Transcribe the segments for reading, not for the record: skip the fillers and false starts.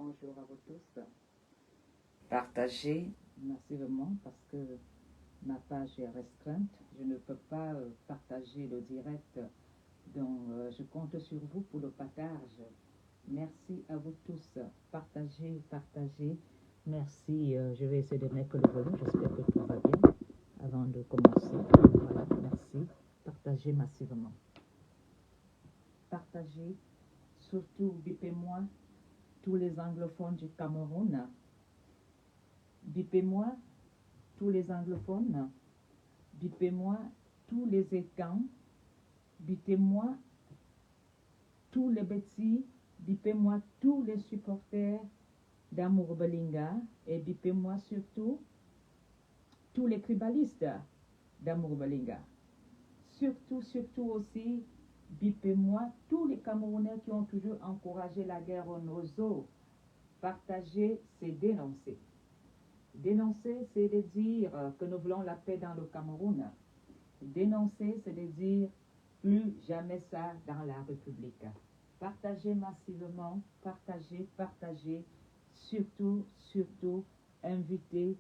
Bonjour à vous tous. Partagez Massivement parce que ma page est restreinte. Je ne peux pas partager le direct. Donc, je compte sur vous pour le partage. Merci à vous tous. Partagez, partagez. Merci. Je vais essayer de mettre le volume. J'espère que tout va bien avant de commencer. Voilà, merci. Partagez massivement. Partagez. Surtout, bipez-moi tous les anglophones du Cameroun. Bipez-moi tous les anglophones. Bipez-moi tous les écans. Bipez-moi tous les bêtis. Bipez-moi tous les supporters d'Amour Belinga. Et bipez-moi surtout tous les tribalistes d'Amour Belinga. Surtout aussi, bipez-moi tous les Camerounais qui ont toujours encouragé la guerre au Nozo. Partager, c'est dénoncer. Dénoncer, c'est de dire que nous voulons la paix dans le Cameroun. Dénoncer, c'est de dire plus jamais ça dans la République. Partagez massivement, partagez. Surtout, invitez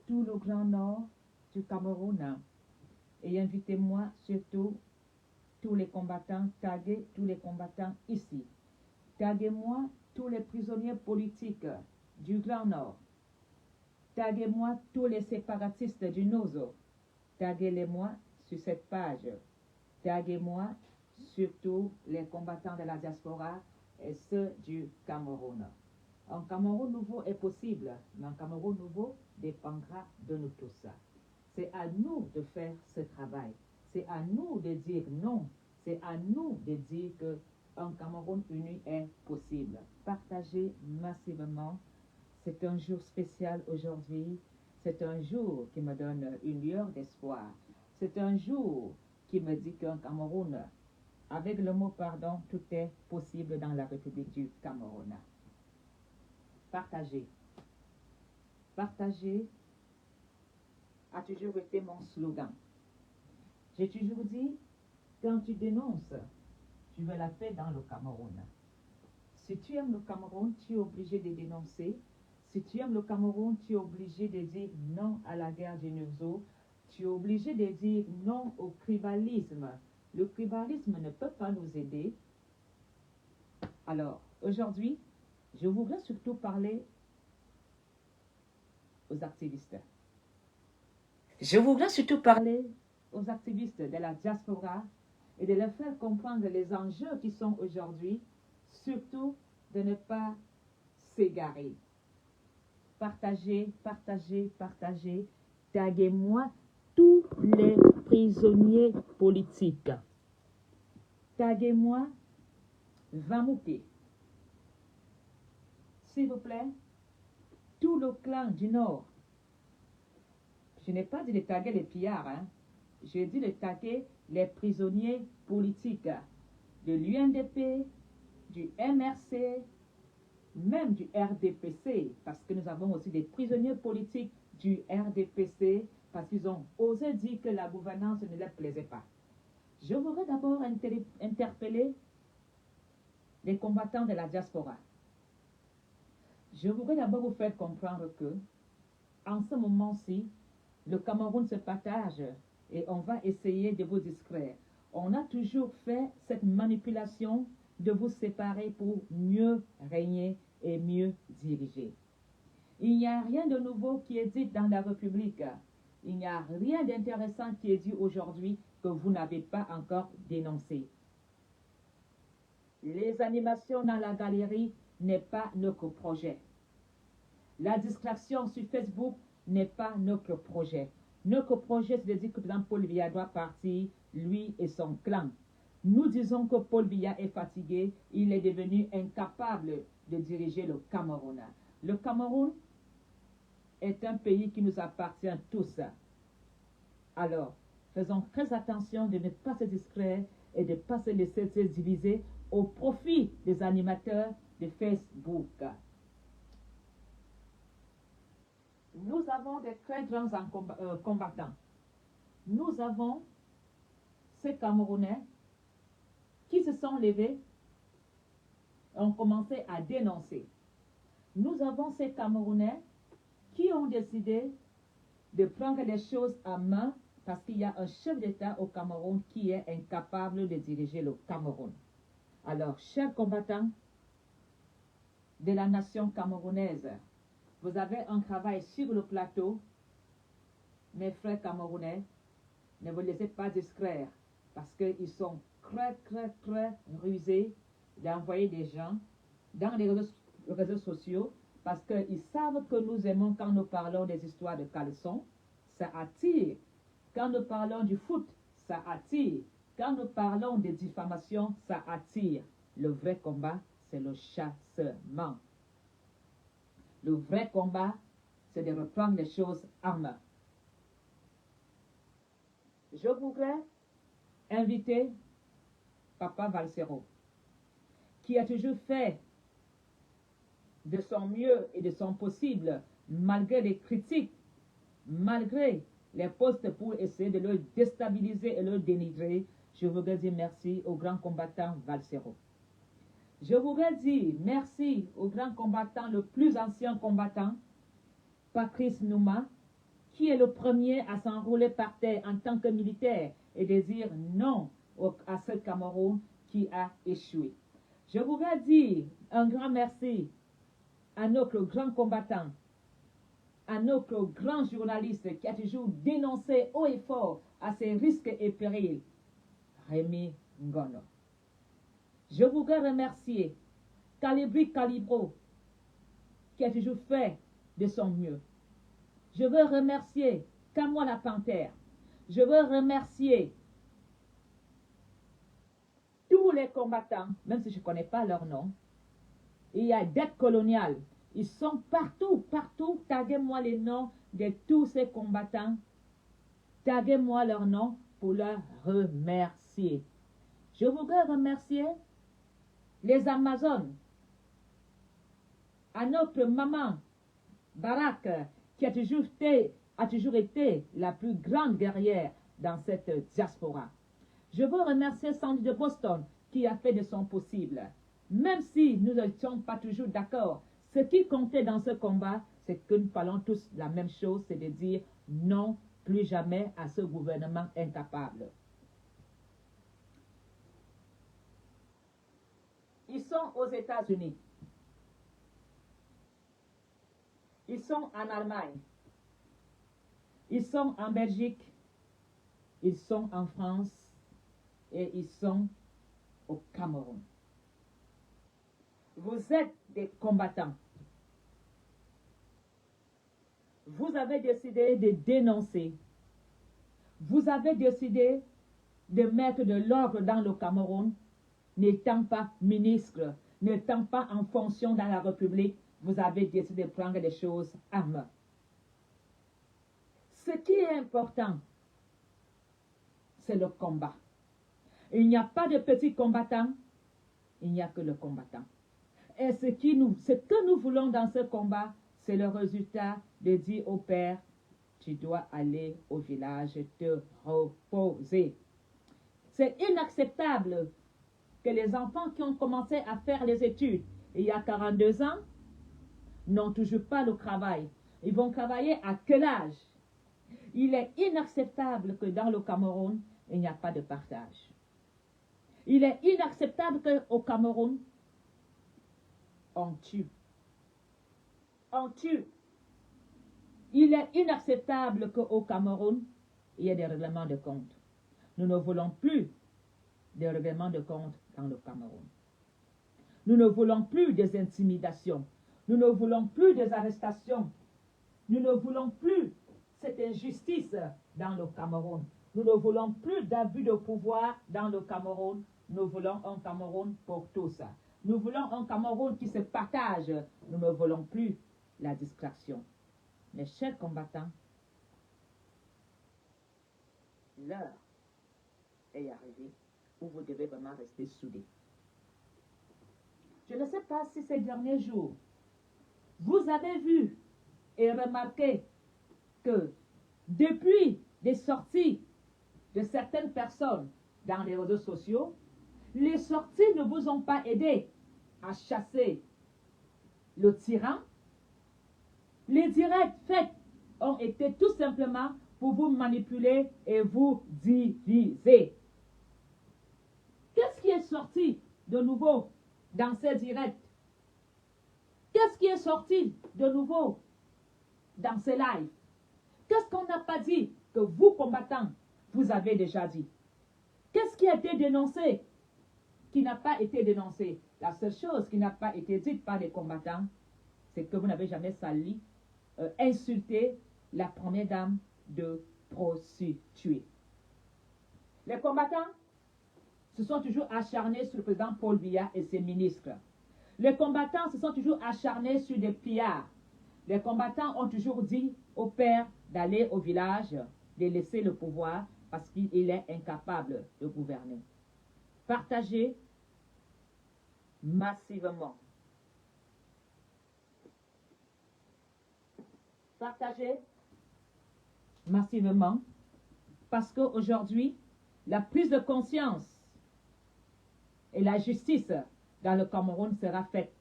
tout le Grand Nord du Cameroun. Et invitez-moi surtout tous les combattants, taguez tous les combattants ici. Taguez-moi tous les prisonniers politiques du Grand Nord. Taguez-moi tous les séparatistes du Nozo. Taguez-les-moi sur cette page. Taguez-moi surtout les combattants de la diaspora et ceux du Cameroun. Un Cameroun nouveau est possible, mais un Cameroun nouveau dépendra de nous tous. C'est à nous de faire ce travail. C'est à nous de dire non. C'est à nous de dire qu'un Cameroun uni est possible. Partagez massivement. C'est un jour spécial aujourd'hui. C'est un jour qui me donne une lueur d'espoir. C'est un jour qui me dit qu'un Cameroun, avec le mot pardon, tout est possible dans la République du Cameroun. Partagez. Partager a toujours été mon slogan. J'ai toujours dit, quand tu dénonces, tu veux la paix dans le Cameroun. Si tu aimes le Cameroun, tu es obligé de dénoncer. Si tu aimes le Cameroun, tu es obligé de dire non à la guerre du Nozo. Tu es obligé de dire non au tribalisme. Le tribalisme ne peut pas nous aider. Alors, aujourd'hui, je voudrais surtout parler aux activistes. Je voudrais surtout parler aux activistes de la diaspora et de leur faire comprendre les enjeux qui sont aujourd'hui, surtout de ne pas s'égarer. Partagez. Taguez-moi tous les prisonniers politiques. Taguez-moi Vamouké. S'il vous plaît, tout le clan du Nord. Je n'ai pas dit de taguer les pillards, hein. J'ai dit de taguer les prisonniers politiques de l'UNDP, du MRC, même du RDPC, parce que nous avons aussi des prisonniers politiques du RDPC, parce qu'ils ont osé dire que la gouvernance ne leur plaisait pas. Je voudrais d'abord interpeller les combattants de la diaspora. Je voudrais d'abord vous faire comprendre que, en ce moment-ci, le Cameroun se partage et on va essayer de vous distraire. On a toujours fait cette manipulation de vous séparer pour mieux régner et mieux diriger. Il n'y a rien de nouveau qui est dit dans la République. Il n'y a rien d'intéressant qui est dit aujourd'hui que vous n'avez pas encore dénoncé. Les animations dans la galerie n'est pas notre projet. La distraction sur Facebook n'est pas notre projet. Notre projet, c'est de dire que Paul Biya doit partir, lui et son clan. Nous disons que Paul Biya est fatigué, il est devenu incapable de diriger le Cameroun. Le Cameroun est un pays qui nous appartient tous. Alors, faisons très attention de ne pas se distraire et de ne pas se laisser se diviser au profit des animateurs de Facebook. Nous avons des très grands combattants. Nous avons ces Camerounais qui se sont levés et ont commencé à dénoncer. nous avons ces Camerounais qui ont décidé de prendre les choses en main parce qu'il y a un chef d'État au Cameroun qui est incapable de diriger le Cameroun. Alors, chers combattants de la nation camerounaise, vous avez un travail sur le plateau. Mes frères camerounais, ne vous laissez pas distraire parce qu'ils sont très rusés d'envoyer des gens dans les réseaux sociaux parce qu'ils savent que nous aimons quand nous parlons des histoires de caleçons, ça attire. Quand nous parlons du foot, ça attire. Quand nous parlons de diffamation, ça attire. Le vrai combat, c'est le chassement. Le vrai combat, c'est de reprendre les choses en main. Je voudrais inviter Papa Valsero, qui a toujours fait de son mieux et de son possible, malgré les critiques, malgré les postes pour essayer de le déstabiliser et le dénigrer. Je voudrais dire merci au grand combattant Valsero. Je voudrais dire merci au grand combattant, le plus ancien combattant, Patrice Nouma, qui est le premier à s'enrouler par terre en tant que militaire et de dire non à ce Cameroun qui a échoué. Je voudrais dire un grand merci à notre grand combattant, à notre grand journaliste qui a toujours dénoncé haut et fort à ses risques et périls, Rémi Ngono. Je voudrais remercier Calibri Calibro, qui a toujours fait de son mieux. Je veux remercier Camois la Panthère. Je veux remercier tous les combattants, même si je ne connais pas leur nom. Il y a Dette coloniale. Ils sont partout. Taguez-moi les noms de tous ces combattants. Taguez-moi leurs noms pour leur remercier. Je voudrais remercier les Amazones, à notre maman Barak, qui a toujours été la plus grande guerrière dans cette diaspora. Je veux remercier Sandy de Boston, qui a fait de son possible. Même si nous n'étions pas toujours d'accord, ce qui comptait dans ce combat, c'est que nous parlons tous la même chose, c'est de dire non plus jamais à ce gouvernement incapable. Ils sont aux États-Unis. Ils sont en Allemagne. Ils sont en Belgique. Ils sont en France. Et ils sont au Cameroun. Vous êtes des combattants. Vous avez décidé de dénoncer. Vous avez décidé de mettre de l'ordre dans le Cameroun, n'étant pas ministre, n'étant pas en fonction dans la République. Vous avez décidé de prendre les choses en main. Ce qui est important, c'est le combat. Il n'y a pas de petits combattants, il n'y a que le combattant. Et ce que nous voulons dans ce combat, c'est le résultat de dire au père, tu dois aller au village te reposer. C'est inacceptable que les enfants qui ont commencé à faire les études il y a 42 ans n'ont toujours pas le travail. Ils vont travailler à quel âge? Il est inacceptable que dans le Cameroun, il n'y a pas de partage. Il est inacceptable qu'au Cameroun, on tue. On tue. Il est inacceptable qu'au Cameroun, il y ait des règlements de compte. Nous ne voulons plus des règlements de compte dans le Cameroun. Nous ne voulons plus des intimidations. Nous ne voulons plus des arrestations. Nous ne voulons plus cette injustice dans le Cameroun. Nous ne voulons plus d'abus de pouvoir dans le Cameroun. Nous voulons un Cameroun pour tous. Nous voulons un Cameroun qui se partage. Nous ne voulons plus la distraction. Mes chers combattants, l'heure est arrivée où vous devez vraiment rester soudés. Je ne sais pas si ces derniers jours, vous avez vu et remarqué que depuis des sorties de certaines personnes dans les réseaux sociaux, les sorties ne vous ont pas aidé à chasser le tyran, Les directs faits ont été tout simplement pour vous manipuler et vous diviser. Qu'est-ce qui est sorti de nouveau dans ces directs? Qu'est-ce qui est sorti de nouveau dans ces lives? Qu'est-ce qu'on n'a pas dit que vous, combattants, vous avez déjà dit? Qu'est-ce qui a été dénoncé qui n'a pas été dénoncé? La seule chose qui n'a pas été dite par les combattants, c'est que vous n'avez jamais sali, insulté la première dame de prostituée. Les combattants se sont toujours acharnés sur le président Paul Biya et ses ministres. Les combattants se sont toujours acharnés sur des pillards. Les combattants ont toujours dit au père d'aller au village, de laisser le pouvoir parce qu'il est incapable de gouverner. Partagez massivement. Partagez massivement parce qu'aujourd'hui, la prise de conscience et la justice dans le Cameroun sera faite.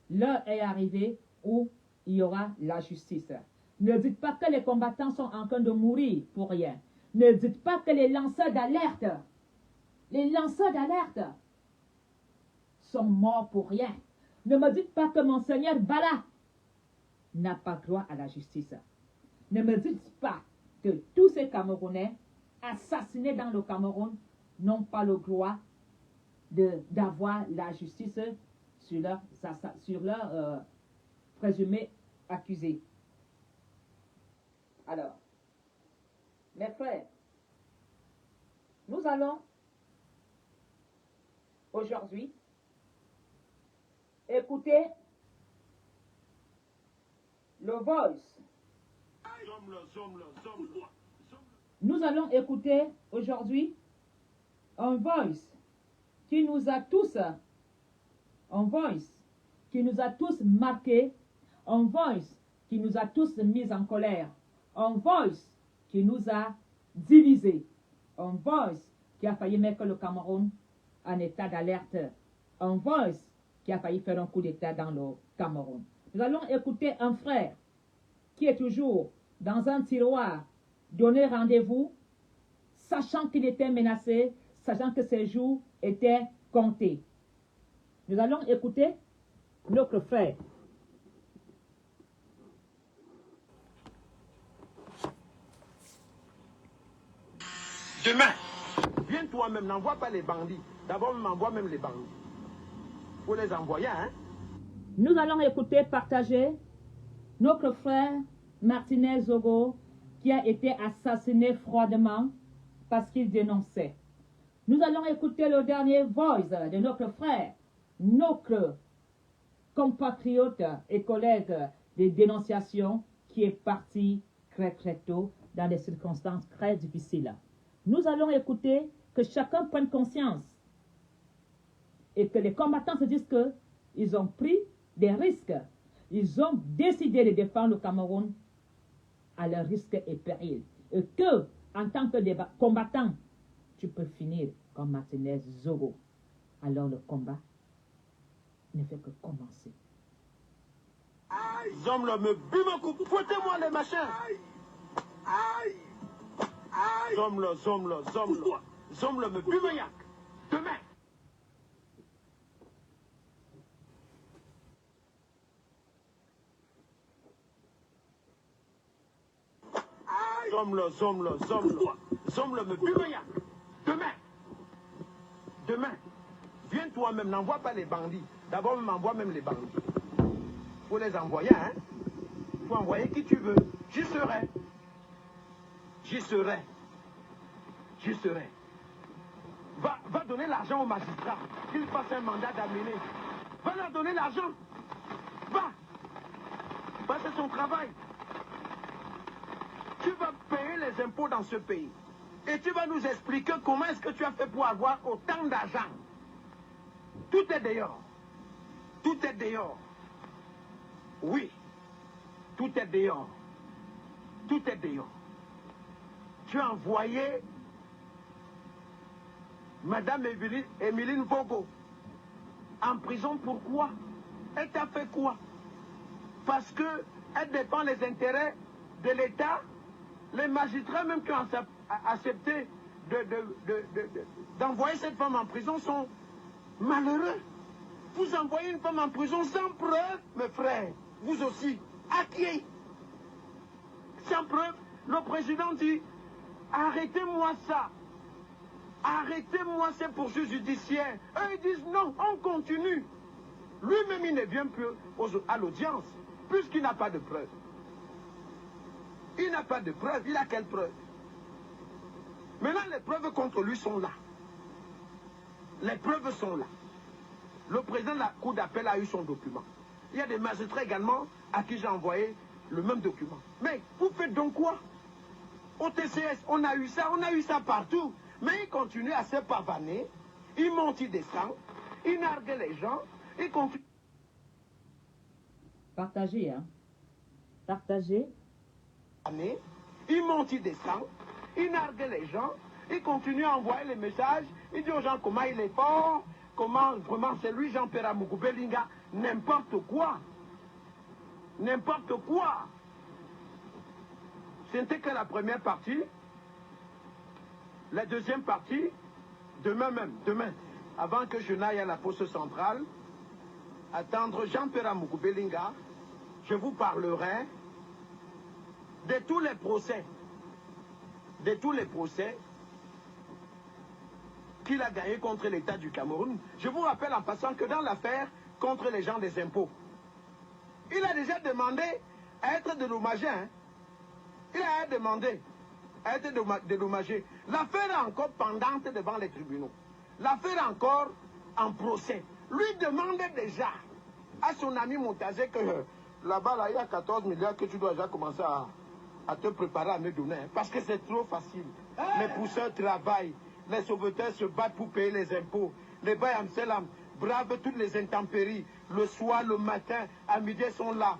L'heure est arrivée où il y aura la justice. Ne dites pas que les combattants sont en train de mourir pour rien. Ne dites pas que les lanceurs d'alerte sont morts pour rien. Ne me dites pas que Monseigneur Bala n'a pas droit à la justice. Ne me dites pas que tous ces Camerounais assassinés dans le Cameroun n'ont pas le droit d'avoir la justice sur leur présumé accusé. Alors, mes frères, nous allons aujourd'hui écouter le voice. Nous allons écouter aujourd'hui un voice qui nous a tous, marqués, un voice qui nous a tous mis en colère, un voice qui nous a divisés, un voice qui a failli mettre le Cameroun en état d'alerte, un voice qui a failli faire un coup d'état dans le Cameroun. Nous allons écouter un frère qui est toujours dans un tiroir, donner rendez-vous, sachant qu'il était menacé, sachant que ses jours étaient comptés. Nous allons écouter notre frère. Demain, viens toi-même, n'envoie pas les bandits. D'abord, m'envoie même les bandits. Faut les envoyer, hein? Nous allons écouter, partager notre frère Martinez Zogo qui a été assassiné froidement parce qu'il dénonçait. Nous allons écouter le dernier voice de notre frère, notre compatriote et collègue de dénonciation qui est parti très tôt dans des circonstances très difficiles. Nous allons écouter que chacun prenne conscience et que les combattants se disent qu'ils ont pris des risques. Ils ont décidé de défendre le Cameroun à leur risque et péril. Et que, en tant que combattant, tu peux finir comme Martinez Zogo. Alors le combat ne fait que commencer. Aïe, Zom là, me bime coupe, fouettez-moi les machins. Aïe, aïe, aïe. Zom là, me bime yak. Demain. Zom là, me bime yak. Demain, viens toi-même, n'envoie pas les bandits. D'abord, m'envoie même les bandits. Faut les envoyer, hein? Faut envoyer qui tu veux. J'y serai. Va donner l'argent au magistrat. Qu'il fasse un mandat d'amener. Va leur donner l'argent. Va, c'est son travail. Tu vas payer les impôts dans ce pays. Et tu vas nous expliquer comment est-ce que tu as fait pour avoir autant d'argent. Tout est dehors. Oui, tout est dehors. Tu as envoyé Madame Emeline Vogo en prison. Pourquoi? Elle t'a fait quoi? Parce que elle dépend des intérêts de l'État. Les magistrats même qui ont accepté d'envoyer cette femme en prison sont malheureux. Vous envoyez une femme en prison sans preuve, mes frères, vous aussi, à qui? Sans preuve, le président dit, arrêtez-moi ça. Arrêtez-moi ces poursuites judiciaires. Eux, ils disent non, on continue. Lui-même, il ne vient plus à l'audience, puisqu'il n'a pas de preuve. Il n'a pas de preuve. Il a quelle preuve? Maintenant, les preuves contre lui sont là. Les preuves sont là. Le président de la Cour d'appel a eu son document. Il y a des magistrats également à qui j'ai envoyé le même document. Mais vous faites donc quoi? Au TCS, on a eu ça partout. Mais il continue à se pavaner. Il monte, il descend. Il nargue les gens. Il continue. Partagez, hein. Partagez. Il monte, il descend. Il nargue les gens. Il continue à envoyer les messages. Il dit aux gens comment il est fort. Comment vraiment c'est lui, Jean-Pierre Moukoubelinga. N'importe quoi. N'importe quoi. Ce n'était que la première partie. La deuxième partie, demain même, demain, avant que je n'aille à la poste centrale, attendre Jean-Pierre Moukoubelinga, je vous parlerai de tous les procès qu'il a gagnés contre l'État du Cameroun. Je vous rappelle en passant que dans l'affaire contre les gens des impôts, il a déjà demandé à être dédommagé. Hein? Il a demandé à être dédommagé. L'affaire est encore pendante devant les tribunaux. L'affaire est encore en procès. Lui demandait déjà à son ami Moutazé que là-bas, là, il y a 14 milliards que tu dois déjà commencer à te préparer à me donner. Hein, parce que c'est trop facile. Les pousseurs travaillent. Les sauveteurs se battent pour payer les impôts. Les Bayamselam bravent toutes les intempéries. Le soir, le matin, à midi, ils sont là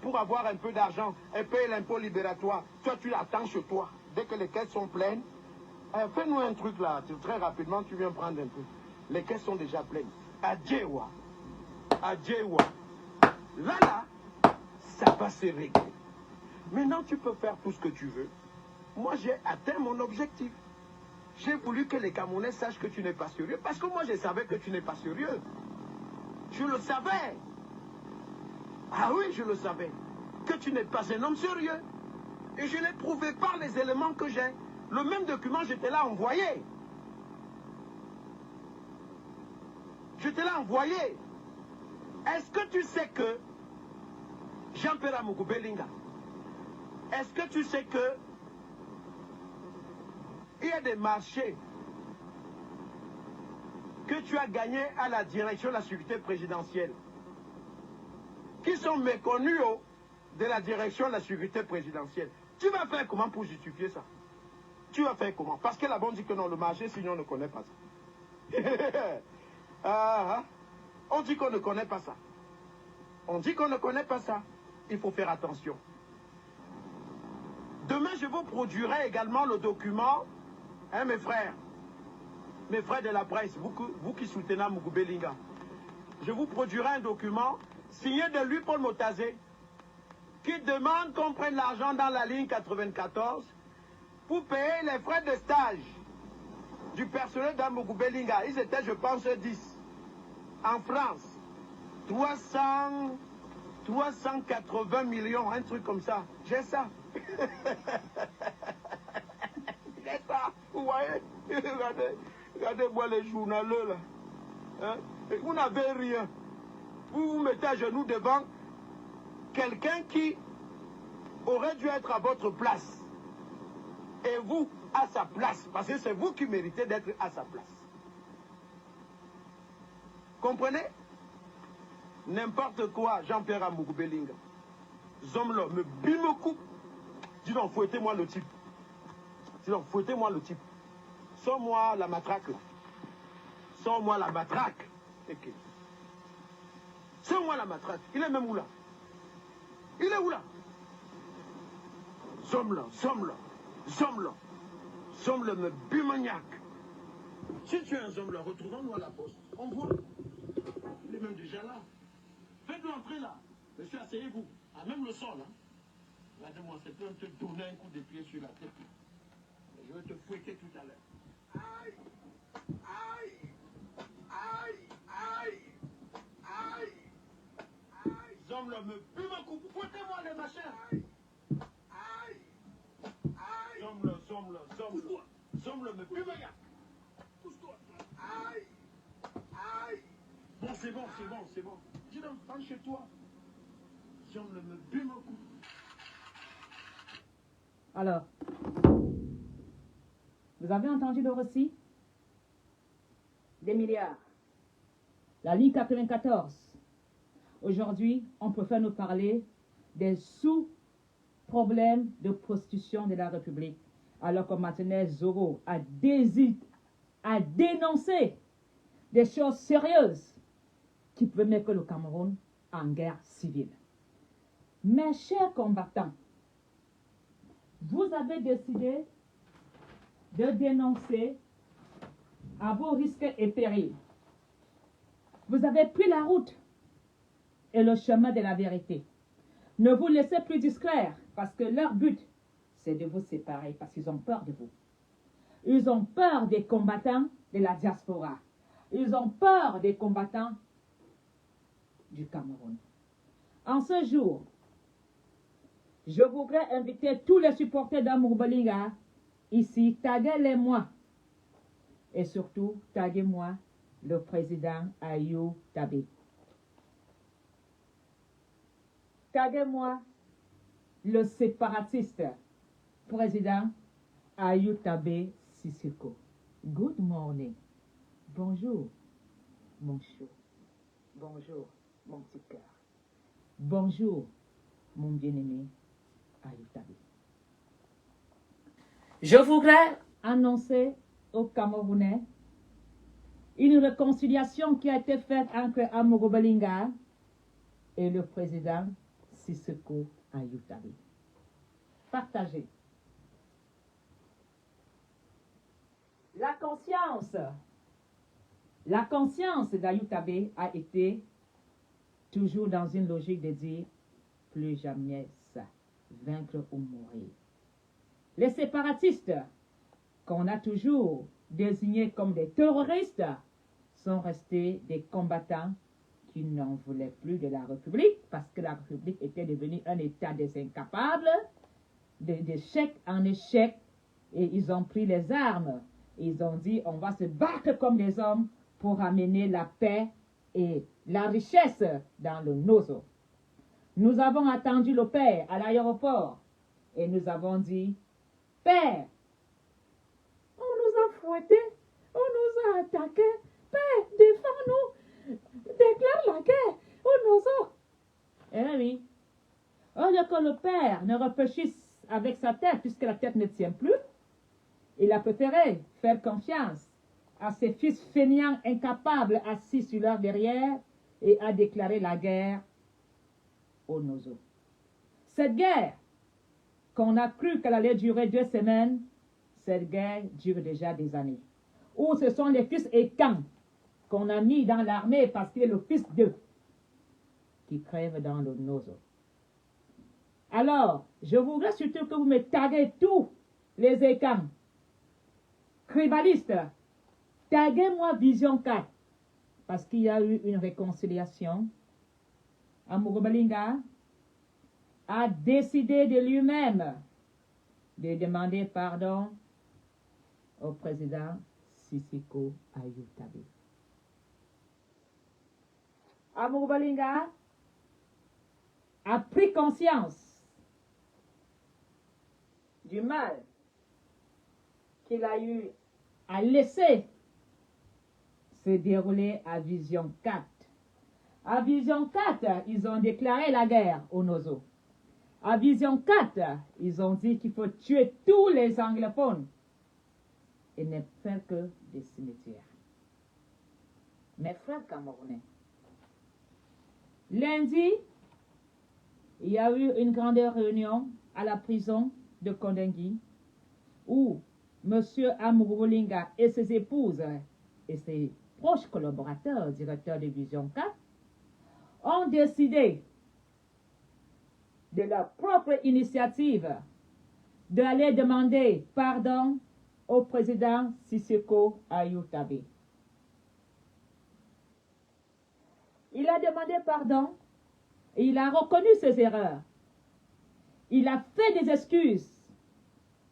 pour avoir un peu d'argent et payer l'impôt libératoire. Toi, tu l'attends chez toi. Dès que les caisses sont pleines, fais-nous un truc là. Très rapidement, tu viens prendre un peu. Les caisses sont déjà pleines. Adjewa. Adjewa. Là, ça va se régler. Maintenant, tu peux faire tout ce que tu veux. Moi, j'ai atteint mon objectif. J'ai voulu que les Camerounais sachent que tu n'es pas sérieux. Parce que moi, je savais que tu n'es pas sérieux. Je le savais. Ah oui, je le savais. Que tu n'es pas un homme sérieux. Et je l'ai prouvé par les éléments que j'ai. Le même document, je te l'ai envoyé. Je te l'ai envoyé. Est-ce que tu sais que Jean-Pierre Moukoubelinga, est-ce que tu sais que il y a des marchés que tu as gagnés à la direction de la sécurité présidentielle qui sont méconnus de la direction de la sécurité présidentielle? Tu vas faire comment pour justifier ça? Tu vas faire comment? Parce que là-bas on dit que non, le marché, sinon on ne connaît pas ça. On dit qu'on ne connaît pas ça. On dit qu'on ne connaît pas ça. Il faut faire attention. Demain, je vous produirai également le document, hein, mes frères de la presse, vous qui soutenez Moukoubelinga. Je vous produirai un document signé de lui, Paul Motazé, qui demande qu'on prenne l'argent dans la ligne 94 pour payer les frais de stage du personnel d'Moukoubelinga. Ils étaient, je pense, 10. En France, 380 millions, un truc comme ça. J'ai ça. J'ai ça. Vous voyez? Regardez-moi les journaleux là. Hein? Vous n'avez rien. Vous vous mettez à genoux devant quelqu'un qui aurait dû être à votre place. Et vous, à sa place. Parce que c'est vous qui méritez d'être à sa place. Comprenez? N'importe quoi, Jean-Pierre Moukoubelinga. Zomlo, me bimoukou. Dis donc, fouettez-moi le type. Dis donc, fouettez-moi le type. Sors-moi la matraque là. Sors-moi la matraque. Okay. Sors-moi la matraque. Il est même où là? Il est où là? Zomlo, Zomlo, Zomlo. Zomlo me bimagnac. Si tu es un Zomlo, retrouvons-nous à la poste. On voit. Il est même déjà là. Faites-le entrer là. Monsieur, asseyez-vous. À même le sol, hein. Regardez-moi, c'est peut te donner un coup de pied sur la tête. Je vais te fouetter tout à l'heure. Aïe! Aïe! Aïe! Aïe! Aïe! Aïe! Zom là, me bue ma coupe. Fouettez-moi les machins. Aïe! Aïe! Aïe! Zom là. Zom là, me bue ma yac. Pousse-toi. Aïe! Aïe! Bon, c'est bon. Dis donc, rentre chez toi. Zom là, me bue ma coupe. Alors, vous avez entendu le récit? Des milliards. La ligne 94. Aujourd'hui, on préfère nous parler des sous-problèmes de prostitution de la République. Alors que Martinez Zoro a dénoncé des choses sérieuses qui peuvent mettre le Cameroun en guerre civile. Mes chers combattants, vous avez décidé de dénoncer à vos risques et périls. Vous avez pris la route et le chemin de la vérité. Ne vous laissez plus distraire parce que leur but, c'est de vous séparer parce qu'ils ont peur de vous. Ils ont peur des combattants de la diaspora. Ils ont peur des combattants du Cameroun. En ce jour, je voudrais inviter tous les supporters d'Amour Bolinga ici, taguez-les-moi. Et surtout, taguez-moi le président Ayou Tabé. Taguez-moi le séparatiste président Ayou Tabé Sissoko. Good morning. Bonjour, mon chou. Bonjour, mon petit cœur. Bonjour, mon bien-aimé Ayou Tabé. Je voudrais annoncer aux Camerounais une réconciliation qui a été faite entre Amogo Bolinga et le président Sissoko Ayou Tabé. Partagez. La conscience d'Ayou Tabé a été toujours dans une logique de dire plus jamais ça, vaincre ou mourir. Les séparatistes, qu'on a toujours désignés comme des terroristes, sont restés des combattants qui n'en voulaient plus de la République parce que la République était devenue un État des incapables, d'échec en échec, et ils ont pris les armes. Ils ont dit on va se battre comme des hommes pour amener la paix et la richesse dans le Nozo. Nous avons attendu le père à l'aéroport et nous avons dit Père, on nous a fouettés, on nous a attaqués. Père, défends-nous, déclare la guerre au Nozo. Eh oui. Au lieu que le père ne réfléchisse avec sa tête, puisque la tête ne tient plus, il a préféré faire confiance à ses fils fainéants incapables assis sur leur derrière et a déclaré la guerre au Nozo. Cette guerre, qu'on a cru qu'elle allait durer 2 semaines, cette guerre dure déjà des années. Où ce sont les fils écans qu'on a mis dans l'armée parce qu'il est le fils d'eux qui crèvent dans le Nozo. Alors, je voudrais surtout que vous me taguez tous les écans, tribalistes, taguez-moi Vision 4 parce qu'il y a eu une réconciliation. Amogo Bolinga a décidé de lui-même de demander pardon au président Sissoko Ayou Tabé. Amogo Bolinga a pris conscience du mal qu'il a eu à laisser se dérouler à Vision 4. À Vision 4, ils ont déclaré la guerre au Nozo. À Vision 4, ils ont dit qu'il faut tuer tous les anglophones et ne faire que des cimetières. Mes frères camerounais, lundi, il y a eu une grande réunion à la prison de Kondengui où M. Amogo Bolinga et ses épouses et ses proches collaborateurs, directeurs de Vision 4, ont décidé de leur propre initiative, d'aller demander pardon au président Sissoko Ayoutabé. Il a demandé pardon et il a reconnu ses erreurs. Il a fait des excuses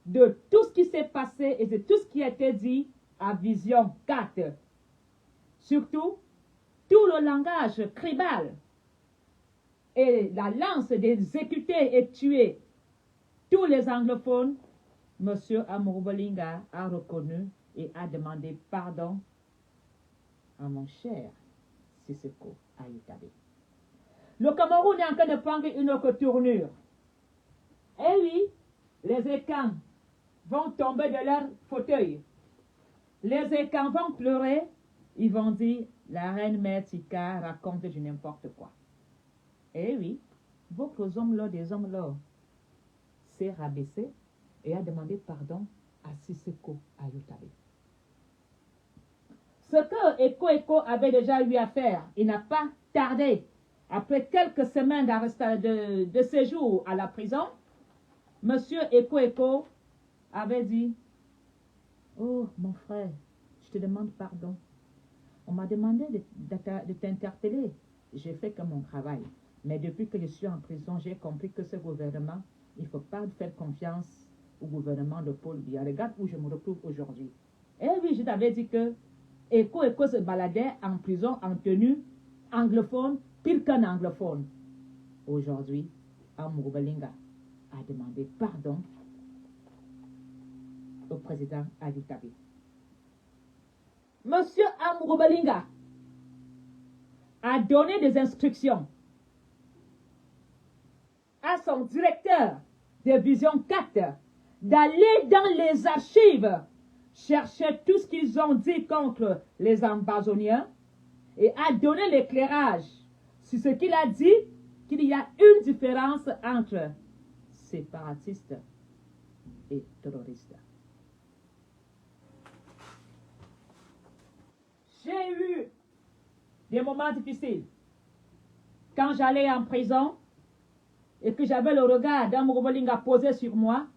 de tout ce qui s'est passé et de tout ce qui a été dit à Vision 4. Surtout, tout le langage tribal et la lance d'exécuter et tuer tous les anglophones, M. Amourou Bolinga a reconnu et a demandé pardon à mon cher Sissoko Ayoutabé. Le Cameroun est en train de prendre une autre tournure. Eh oui, les écans vont tomber de leur fauteuil. Les écans vont pleurer. Ils vont dire, la reine mère Tika raconte du n'importe quoi. Eh oui, votre homme-là, des hommes-là, s'est rabaissé et a demandé pardon à Sissoko Ayoutabé. Ce que Eko avait déjà eu à faire, il n'a pas tardé. Après quelques semaines de séjour à la prison, M. Eko avait dit, oh mon frère, je te demande pardon. On m'a demandé de t'interpeller. J'ai fait que mon travail. Mais depuis que je suis en prison, j'ai compris que ce gouvernement, il ne faut pas faire confiance au gouvernement de Paul Biya. Regarde où je me retrouve aujourd'hui. Eh oui, je t'avais dit que Eko se baladait en prison en tenue anglophone, pire qu'un anglophone. Aujourd'hui, Amourou Bolinga a demandé pardon au président Ayoutabé. Monsieur Amourou Bolinga a donné des instructions à son directeur de Vision 4 d'aller dans les archives chercher tout ce qu'ils ont dit contre les ambazoniens et a donné l'éclairage sur ce qu'il a dit, qu'il y a une différence entre séparatistes et terroristes. J'ai eu des moments difficiles quand j'allais en prison et que j'avais le regard d'Amourou Bolinga posé sur moi.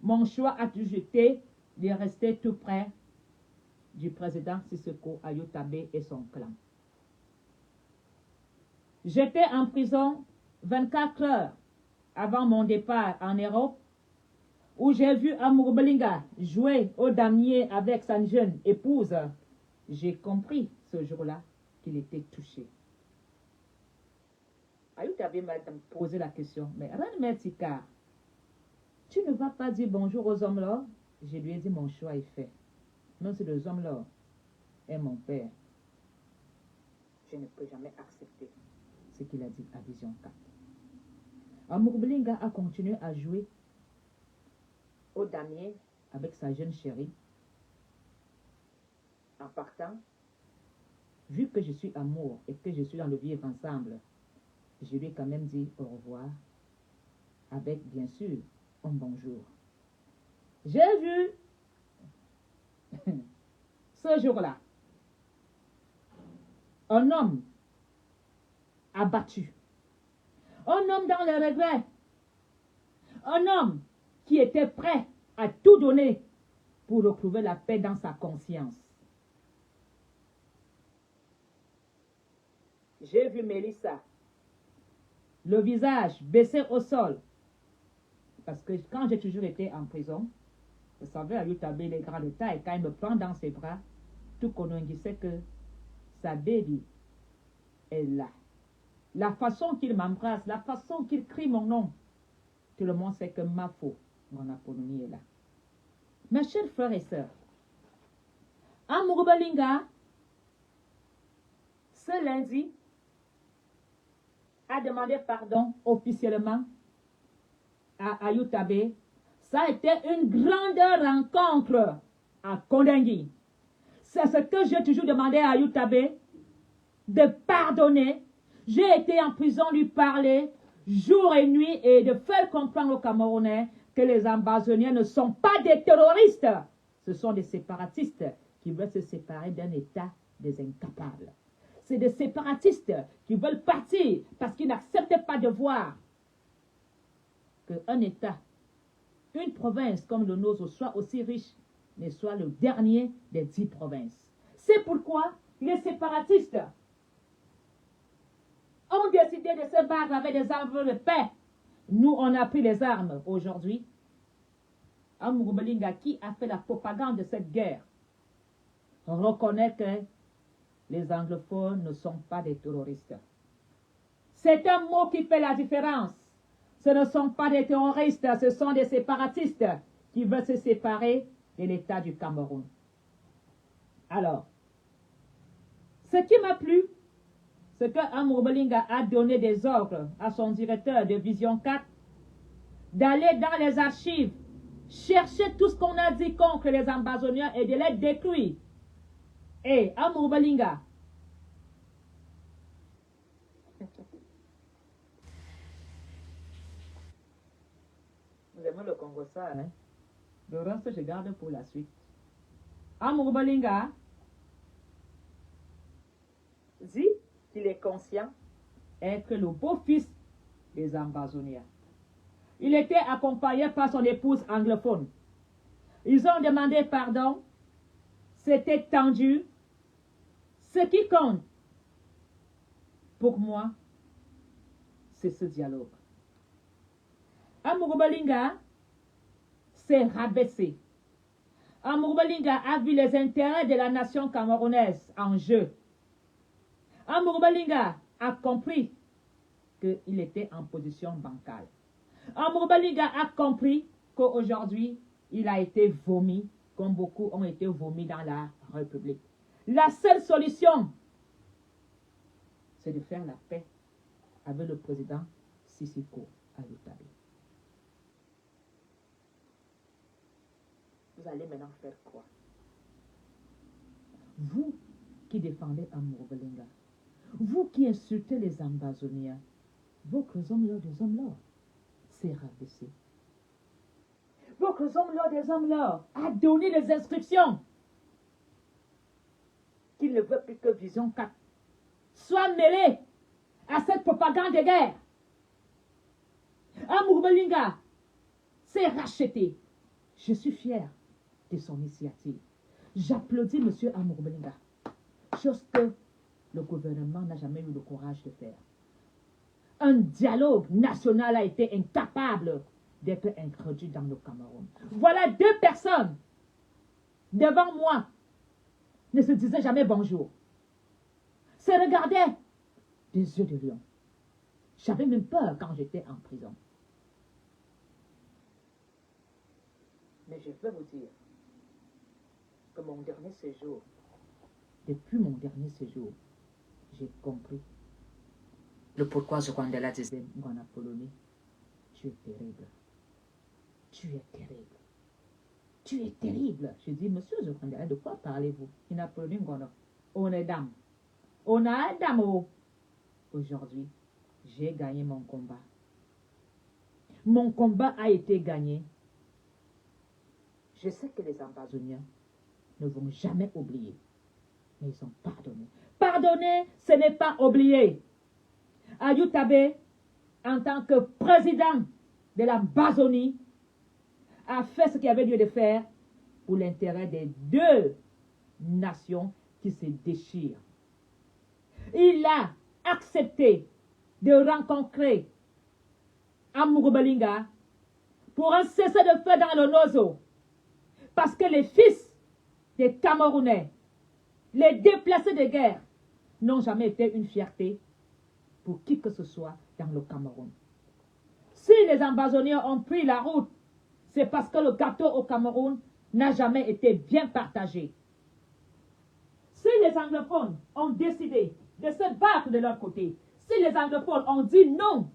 Mon choix a toujours été de rester tout près du président Sissoko Ayoutabé et son clan. J'étais en prison 24 heures avant mon départ en Europe, où j'ai vu Amourou Bolinga jouer au damier avec sa jeune épouse. J'ai compris ce jour-là qu'il était touché. Ayoutabé m'a posé la question, mais Reine Mère Tika, tu ne vas pas dire bonjour aux hommes-là? Je lui ai dit, mon choix est fait. Même si les hommes-là est mon père, je ne peux jamais accepter ce qu'il a dit à Vision 4. Amourou Bolinga a continué à jouer au damier avec sa jeune chérie. En partant, vu que je suis amour et que je suis dans le vivre ensemble, je lui ai quand même dit au revoir avec, bien sûr, un bonjour. J'ai vu ce jour-là un homme abattu, un homme dans les regrets, un homme qui était prêt à tout donner pour retrouver la paix dans sa conscience. J'ai vu Mélissa, le visage baissé au sol, parce que quand j'ai toujours été en prison, vous savez, Ayoutabé, les grands de taille, quand il me prend dans ses bras, tout Konongi sait que sa baby est là. La façon qu'il m'embrasse, la façon qu'il crie mon nom, tout le monde sait que ma faute, mon aponomie est là. Mes chers frères et sœurs, Amourou Bolinga, ce lundi, a demandé pardon officiellement à Ayoutabé. Ça a été une grande rencontre à Kondengui. C'est ce que j'ai toujours demandé à Ayoutabé, de pardonner. J'ai été en prison lui parler jour et nuit et de faire comprendre aux Camerounais que les ambazoniens ne sont pas des terroristes. Ce sont des séparatistes qui veulent se séparer d'un État des incapables. C'est des séparatistes qui veulent partir parce qu'ils n'acceptent pas de voir qu'un État, une province comme le nôtre soit aussi riche, mais soit le dernier des 10 provinces. C'est pourquoi les séparatistes ont décidé de se battre avec des armes de paix. Nous, on a pris les armes aujourd'hui. Amourou Balinga, qui a fait la propagande de cette guerre, reconnaît que les anglophones ne sont pas des terroristes. C'est un mot qui fait la différence. Ce ne sont pas des terroristes, ce sont des séparatistes qui veulent se séparer de l'État du Cameroun. Alors, ce qui m'a plu, c'est que Amourou Balinga a donné des ordres à son directeur de Vision 4 d'aller dans les archives, chercher tout ce qu'on a dit contre les ambazoniens et de les détruire. Et Amourou Balinga, vous aimez le Congo ça, hein? Le reste, je garde pour la suite. Amourou Balinga dit qu'il est conscient être le beau-fils des ambazoniens. Il était accompagné par son épouse anglophone. Ils ont demandé pardon. C'était tendu. Ce qui compte, pour moi, c'est ce dialogue. Amourou Balinga s'est rabaissé. Amourou Balinga a vu les intérêts de la nation camerounaise en jeu. Amourou Balinga a compris qu'il était en position bancale. Amourou Balinga a compris qu'aujourd'hui, il a été vomi, comme beaucoup ont été vomis dans la République. La seule solution, c'est de faire la paix avec le président Sissoko Ayoutabé. Vous allez maintenant faire quoi? Vous qui défendez Amourou Balinga, vous qui insultez les ambazoniens, votre homme-là des hommes-là s'est rabaissé. Votre homme-là des hommes-là a donné les instructions qu'il ne veut plus que Vision 4 soit mêlé à cette propagande de guerre. Amourou Balinga s'est racheté. Je suis fier de son initiative. J'applaudis M. Amourou Balinga, chose que le gouvernement n'a jamais eu le courage de faire. Un dialogue national a été incapable d'être introduit dans le Cameroun. Voilà 2 personnes devant moi ne se disaient jamais bonjour. Se regardaient des yeux de lion. J'avais même peur quand j'étais en prison. Mais je veux vous dire que mon dernier séjour, depuis mon dernier séjour, j'ai compris le pourquoi Zoukwandela disait Ngwana Poloni, tu es terrible. Tu es terrible. Tu es terrible. Je dis, monsieur Zoukwandela, de quoi parlez-vous? Il n'a pas Ngwana. On est dame. On a un dame. Aujourd'hui, j'ai gagné mon combat. Mon combat a été gagné. Je sais que les ambazoniens ne vont jamais oublier. Mais ils ont pardonné. Pardonner, ce n'est pas oublier. Ayoutabé, en tant que président de la Bazonie, a fait ce qu'il avait lieu de faire pour l'intérêt des 2 nations qui se déchirent. Il a accepté de rencontrer Amourou Balinga pour un cessez-le-feu dans le Nozo. Parce que les fils des Camerounais, les déplacés de guerre, n'ont jamais été une fierté pour qui que ce soit dans le Cameroun. Si les ambazoniens ont pris la route, c'est parce que le gâteau au Cameroun n'a jamais été bien partagé. Si les anglophones ont décidé de se battre de leur côté, si les anglophones ont dit non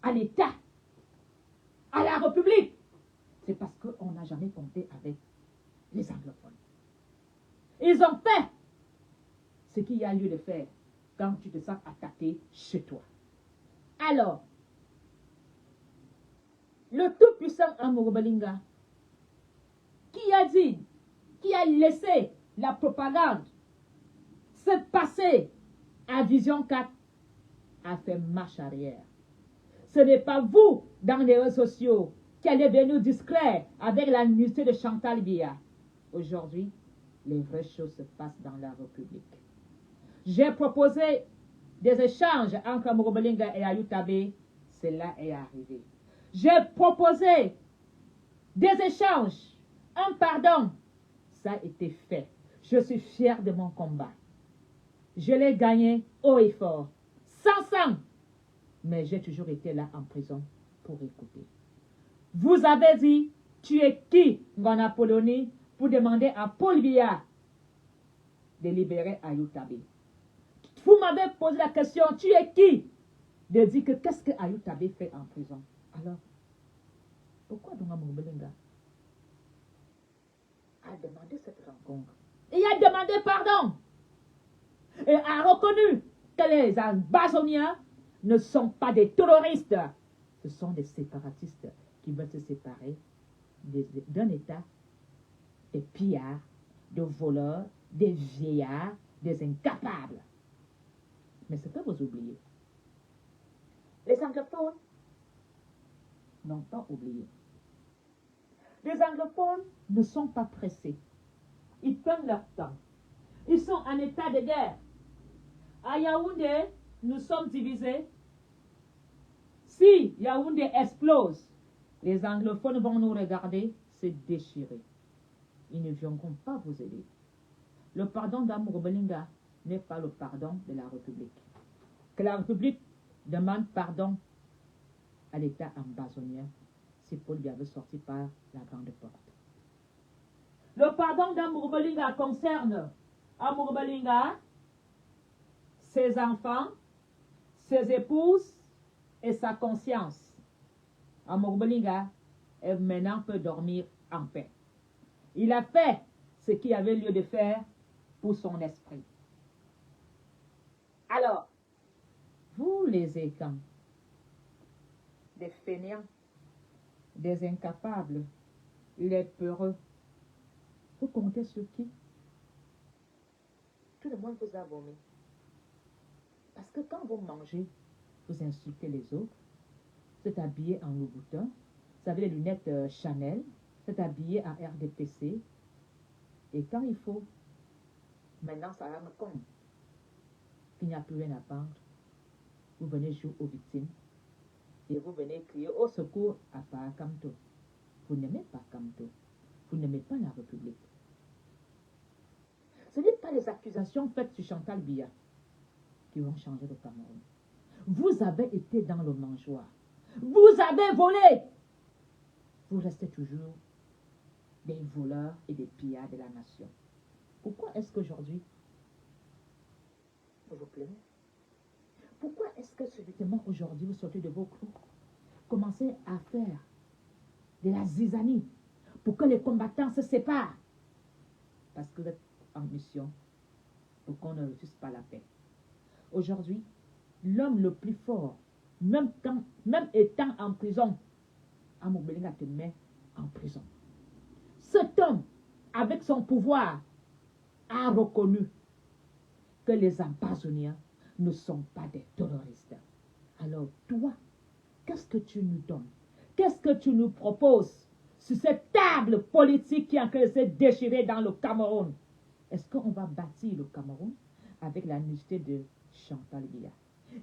à l'État, à la République, c'est parce qu'on n'a jamais compté avec les anglophones. Ils ont fait ce qu'il y a lieu de faire quand tu te sens attaqué chez toi. Alors, le tout-puissant Amourou Balinga, qui a dit, qui a laissé la propagande se passer à Vision 4, a fait marche arrière. Ce n'est pas vous, dans les réseaux sociaux, qui allez devenir discret avec la nudité de Chantal Biya. Aujourd'hui, les vraies choses se passent dans la République. J'ai proposé des échanges entre Murubelinga et Ayoutabé. Cela est arrivé. J'ai proposé des échanges, un pardon. Ça a été fait. Je suis fier de mon combat. Je l'ai gagné haut et fort, sans sang. Mais j'ai toujours été là en prison pour écouter. Vous avez dit, tu es qui, Ngona Poloni, pour demander à Paul Biya de libérer Ayoutabé. Vous m'avez posé la question, tu es qui, de dire que qu'est-ce que Ayoutabé fait en prison. Alors, pourquoi Dunga Murubelinga a demandé cette rencontre? Et a demandé pardon. Et a reconnu que les Ambazoniens ne sont pas des terroristes. Ce sont des séparatistes qui veulent se séparer d'un État, des pillards, des voleurs, des vieillards, des incapables. Mais ce que vous oubliez, les anglophones n'ont pas oublié. Les anglophones ne sont pas pressés. Ils prennent leur temps. Ils sont en état de guerre. À Yaoundé, nous sommes divisés. Si Yaoundé explose, les anglophones vont nous regarder se déchirer. Ils ne viendront pas vous aider. Le pardon d'Amurubelinga n'est pas le pardon de la République. Que la République demande pardon à l'État ambazonien si Paul Biya veut sortir par la grande porte. Le pardon d'Amurubelinga concerne Amurubelinga, ses enfants, ses épouses et sa conscience. Amurubelinga maintenant peut dormir en paix. Il a fait ce qu'il avait lieu de faire pour son esprit. Alors, vous les étants, des fainéants, des incapables, les peureux, vous comptez sur qui? Tout le monde vous a vomi. Parce que quand vous mangez, vous insultez les autres, vous êtes habillé en Louboutin, vous avez les lunettes Chanel, vous êtes habillé en RDPC, et quand il faut, maintenant ça va me compte qu'il n'y a plus rien à prendre. Vous venez jouer aux victimes et vous venez crier au secours à Kamto. Vous n'aimez pas Kamto. Vous n'aimez pas la République. Ce n'est pas les accusations faites sur Chantal Biya qui vont changer le Cameroun. Vous avez été dans le mangeoire. Vous avez volé. Vous restez toujours des voleurs et des pillards de la nation. Pourquoi est-ce qu'aujourd'hui, vous vous plaignez? Pourquoi est-ce que subitement aujourd'hui vous sortez de vos clous, commencez à faire de la zizanie pour que les combattants se séparent? Parce que vous êtes en mission pour qu'on ne refuse pas la paix. Aujourd'hui, l'homme le plus fort, même étant en prison, Amurubelinga te met en prison. Cet homme, avec son pouvoir, a reconnu que les Ambazoniens ne sont pas des terroristes. Alors toi, qu'est-ce que tu nous donnes? Qu'est-ce que tu nous proposes sur cette table politique qui est en train de se déchirer dans le Cameroun? Est-ce qu'on va bâtir le Cameroun avec la nudité de Chantal Biya?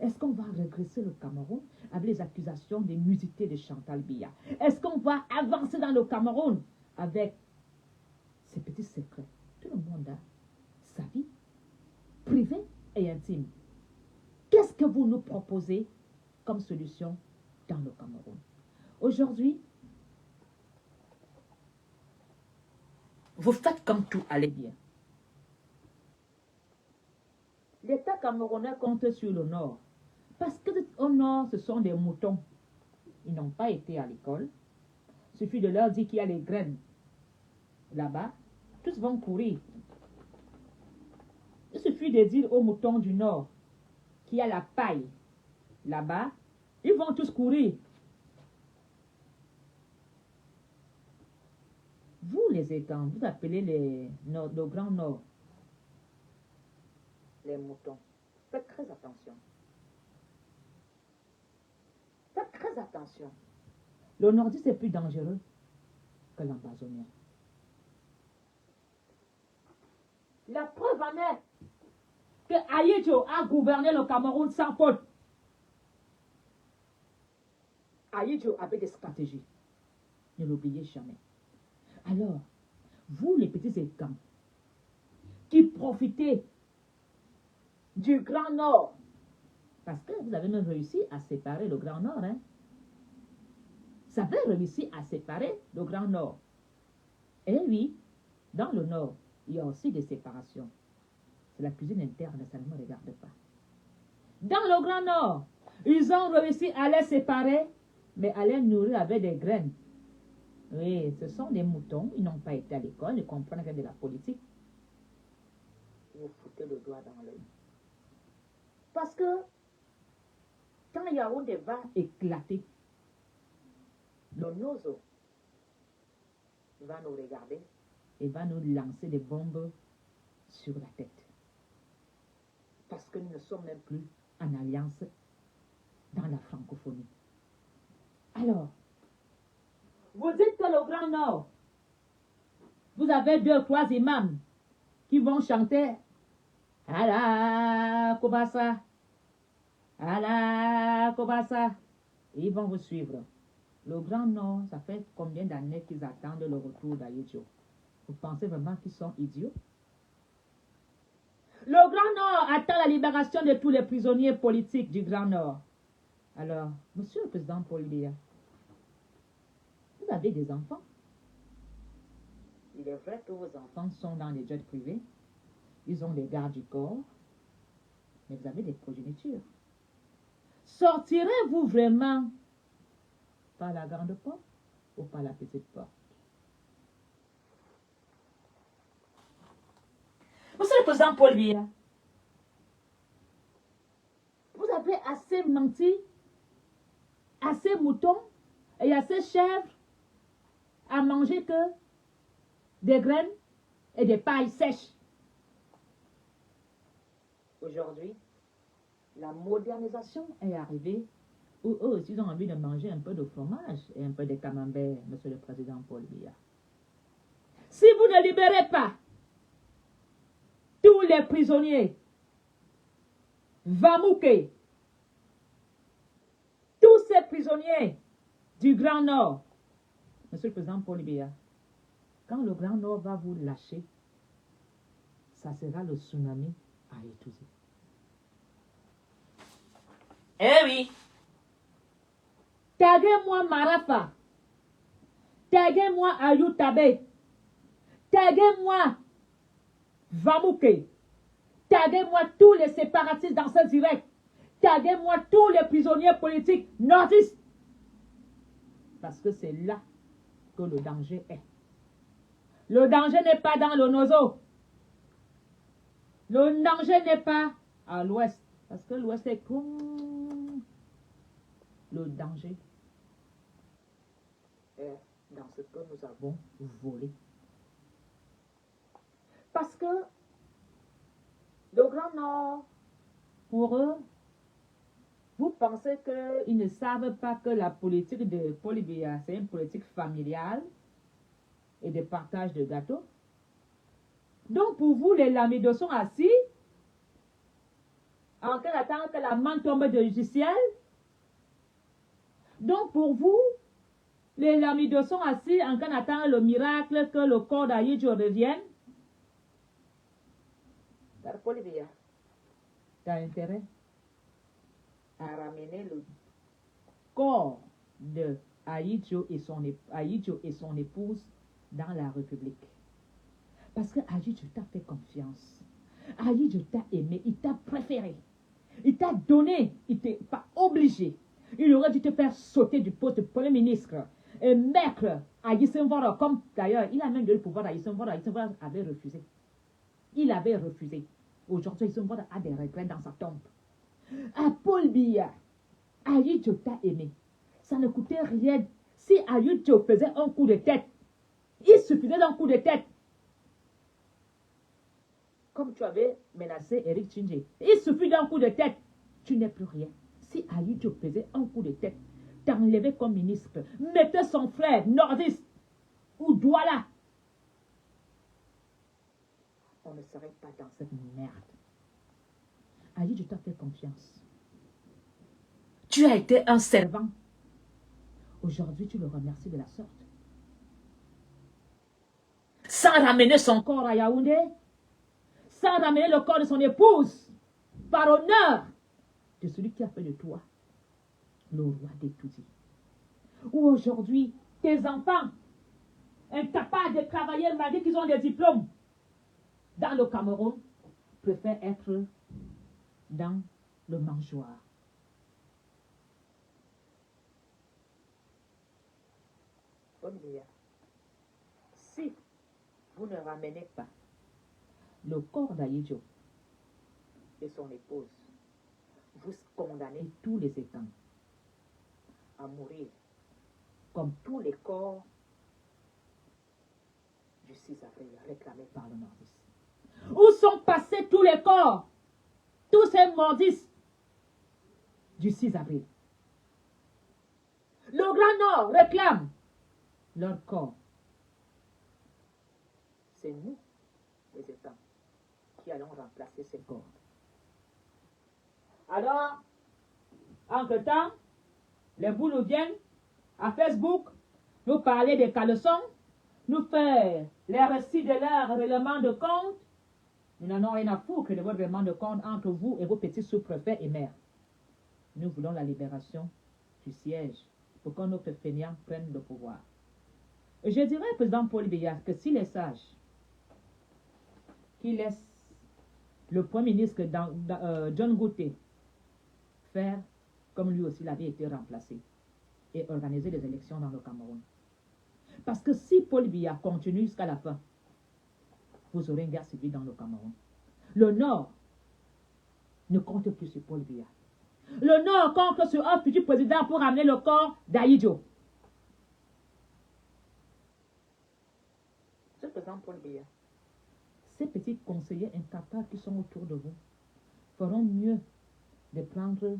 Est-ce qu'on va régresser le Cameroun avec les accusations de nudité de Chantal Biya? Est-ce qu'on va avancer dans le Cameroun avec ces petits secrets? Tout le monde a sa vie privée et intime. Qu'est-ce que vous nous proposez comme solution dans le Cameroun? Aujourd'hui, vous faites comme tout allait bien. L'État camerounais compte sur le Nord. Parce qu'au Nord, ce sont des moutons. Ils n'ont pas été à l'école. Il suffit de leur dire qu'il y a les graines là-bas. Tous vont courir. Il suffit de dire aux moutons du Nord qu'il y a la paille là-bas. Ils vont tous courir. Vous, les étangs, vous appelez le Grand Nord les moutons. Faites très attention. Faites très attention. Le nordiste est plus dangereux que l'amazonien. La preuve en est que Ahidjo a gouverné le Cameroun sans faute. Ahidjo avait des stratégies. Ne l'oubliez jamais. Alors, vous les petits écans, qui profitez du Grand Nord, parce que vous avez même réussi à séparer le Grand Nord, hein? Vous avez réussi à séparer le Grand Nord. Et oui, dans le Nord, il y a aussi des séparations. C'est la cuisine interne, ça ne me regarde pas. Dans le Grand Nord, ils ont réussi à les séparer, mais à les nourrir avec des graines. Oui, ce sont des moutons, ils n'ont pas été à l'école, ils comprennent rien de la politique. Vous foutez le doigt dans l'œil. Parce que quand Yaoundé va éclater, le Nozo va nous regarder et va nous lancer des bombes sur la tête. Parce que nous ne sommes même plus en alliance dans la francophonie. Alors, vous dites que le Grand Nord, vous avez 2 ou 3 imams qui vont chanter Allah Kobasa, Allah Kobasa. Et ils vont vous suivre. Le Grand Nord, ça fait combien d'années qu'ils attendent le retour d'Ahidjo? Vous pensez vraiment qu'ils sont idiots? Le Grand Nord attend la libération de tous les prisonniers politiques du Grand Nord. Alors, monsieur le président Paul Biya, vous avez des enfants. Il est vrai que vos enfants sont dans les jets privés. Ils ont des gardes du corps. Mais vous avez des progénitures. Sortirez-vous vraiment par la grande porte ou par la petite porte? Monsieur le président Paul Biya, vous avez assez menti, assez moutons et assez chèvres à manger que des graines et des pailles sèches. Aujourd'hui, la modernisation est arrivée où eux aussi ils ont envie de manger un peu de fromage et un peu de camembert, monsieur le président Paul Biya. Si vous ne libérez pas tous les prisonniers, Vamouké, tous ces prisonniers du Grand Nord, monsieur le président Paul Biya, quand le Grand Nord va vous lâcher, ça sera le tsunami à Etouzé. Eh oui. Taguez-moi Marafa. Taguez-moi Ayutabe. Taguez-moi Vamouké. Taguez-moi tous les séparatistes dans ce direct. Taguez-moi tous les prisonniers politiques nordistes. Parce que c'est là que le danger est. Le danger n'est pas dans le Nozo. Le danger n'est pas à l'ouest. Parce que l'ouest est comme le danger est dans ce que nous avons volé. Parce que le Grand Nord, pour eux, vous pensez qu'ils ne savent pas que la politique de Paul Biya, c'est une politique familiale et de partage de gâteaux. Donc pour vous, les lamidos sont assis en attendant que la main tombe du ciel. Donc pour vous, les lamidos sont assis en attendant le miracle que le corps d'Ahidjo revienne. Car Paul Biya, tu as intérêt à ramener le corps de Ahidjo et son épouse dans la République. Parce que Ahidjo t'a fait confiance. Ahidjo t'a aimé, il t'a préféré. Il t'a donné, il t'est pas obligé. Il aurait dû te faire sauter du poste de Premier ministre et mettre Ayi-Senghor, comme d'ailleurs, il a même donné le pouvoir à Ayi-Senghor. Ayi-Senghor avait refusé. Il avait refusé. Aujourd'hui, Ayi-Senghor a des regrets dans sa tombe. À Paul Biya, Ahidjo t'a aimé. Ça ne coûtait rien. Si Ahidjo faisait un coup de tête, il suffisait d'un coup de tête. Comme tu avais menacé Eric Tchindjé. Il suffit d'un coup de tête. Tu n'es plus rien. Si Ahidjo faisait un coup de tête, t'enlever comme ministre. Mettez son frère nordiste ou Douala. On ne serait pas dans cette merde. Aïe, je t'ai fait confiance. Tu as été un servant. Aujourd'hui, tu le remercies de la sorte. Sans ramener son corps à Yaoundé, sans ramener le corps de son épouse, par honneur de celui qui a fait de toi le roi des tout-dits. Ou aujourd'hui, tes enfants, incapables de travailler malgré qu'ils ont des diplômes, dans le Cameroun, préfèrent être dans le mangeoire. Si vous ne ramenez pas le corps d'Aïdjo et son épouse, vous condamnez tous les étangs à mourir comme tous les corps du 6 avril réclamés par le nordiste. Où sont passés tous les corps, tous ces nordistes du 6 avril? Le Grand Nord réclame leur corps. C'est nous, les étangs, qui allons remplacer ces corps. Alors, entre-temps, les boules viennent à Facebook nous parler des caleçons, nous faire les récits de leur règlement de compte. Nous n'en avons rien à foutre de votre règlement de compte entre vous et vos petits sous-préfets et maires. Nous voulons la libération du siège pour qu'un autre fainéant prenne le pouvoir. Et je dirais au président Paul Biya que s'il est sage, qu'il laisse le Premier ministre John Gouté faire comme lui aussi l'avait été remplacé et organiser des élections dans le Cameroun. Parce que si Paul Biya continue jusqu'à la fin, vous aurez une guerre civile dans le Cameroun. Le Nord ne compte plus sur Paul Biya. Le Nord compte sur un futur président pour amener le corps d'Aïdjo. Ce président Paul Biya, ces petits conseillers incapables qui sont autour de vous feront mieux de prendre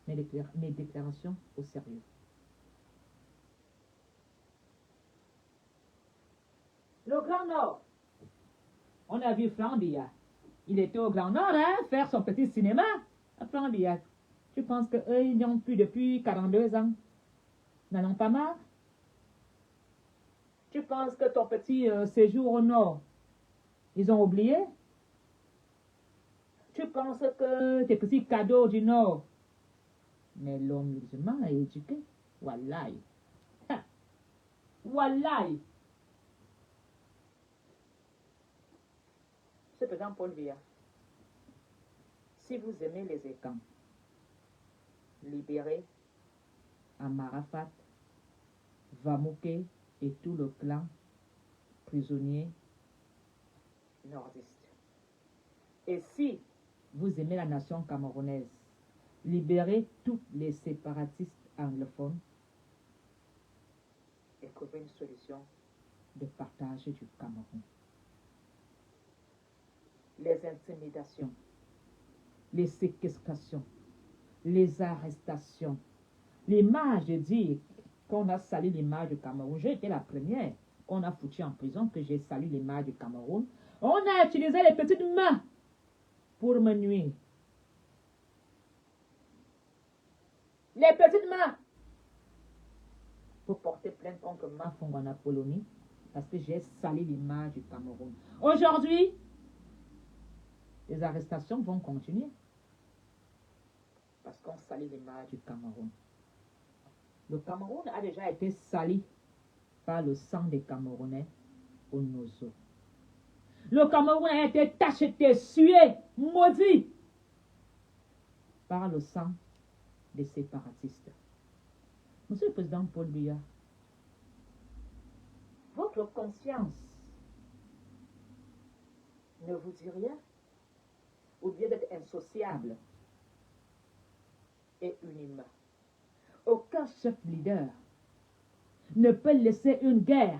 mes déclarations au sérieux. Le Grand Nord. On a vu Franck Biya. Il était au Grand Nord, hein, faire son petit cinéma. Franck Biya, tu penses qu'eux, ils n'y ont plus depuis 42 ans? N'en ont pas marre? Tu penses que ton petit séjour au Nord, ils ont oublié? Tu penses que tes petits cadeaux du Nord, mais l'homme musulman est éduqué? Wallahi. Wallahi. Ce président Paul Biya, si vous aimez les écans, libérez Amarafat, Vamouké et tout le clan prisonnier nordiste. Et si vous aimez la nation camerounaise, libérez tous les séparatistes anglophones et trouvez une solution de partage du Cameroun. Les intimidations, les séquestrations, les arrestations, l'image de dire qu'on a sali l'image du Cameroun. J'ai été la première qu'on a foutu en prison, que j'ai sali l'image du Cameroun. On a utilisé les petites mains pour me nuire. Les petites mains pour porter plainte contre Mafongwana Polonie parce que j'ai sali l'image du Cameroun. Aujourd'hui, les arrestations vont continuer parce qu'on salit l'image du Cameroun. Le Cameroun a déjà été sali par le sang des Camerounais au Nozo. Le Cameroun a été tacheté, sué, maudit par le sang des séparatistes. Monsieur le Président Paul Biya, votre conscience ne vous dit rien? Ou bien d'être insociable et inhumain. Aucun chef leader ne peut laisser une guerre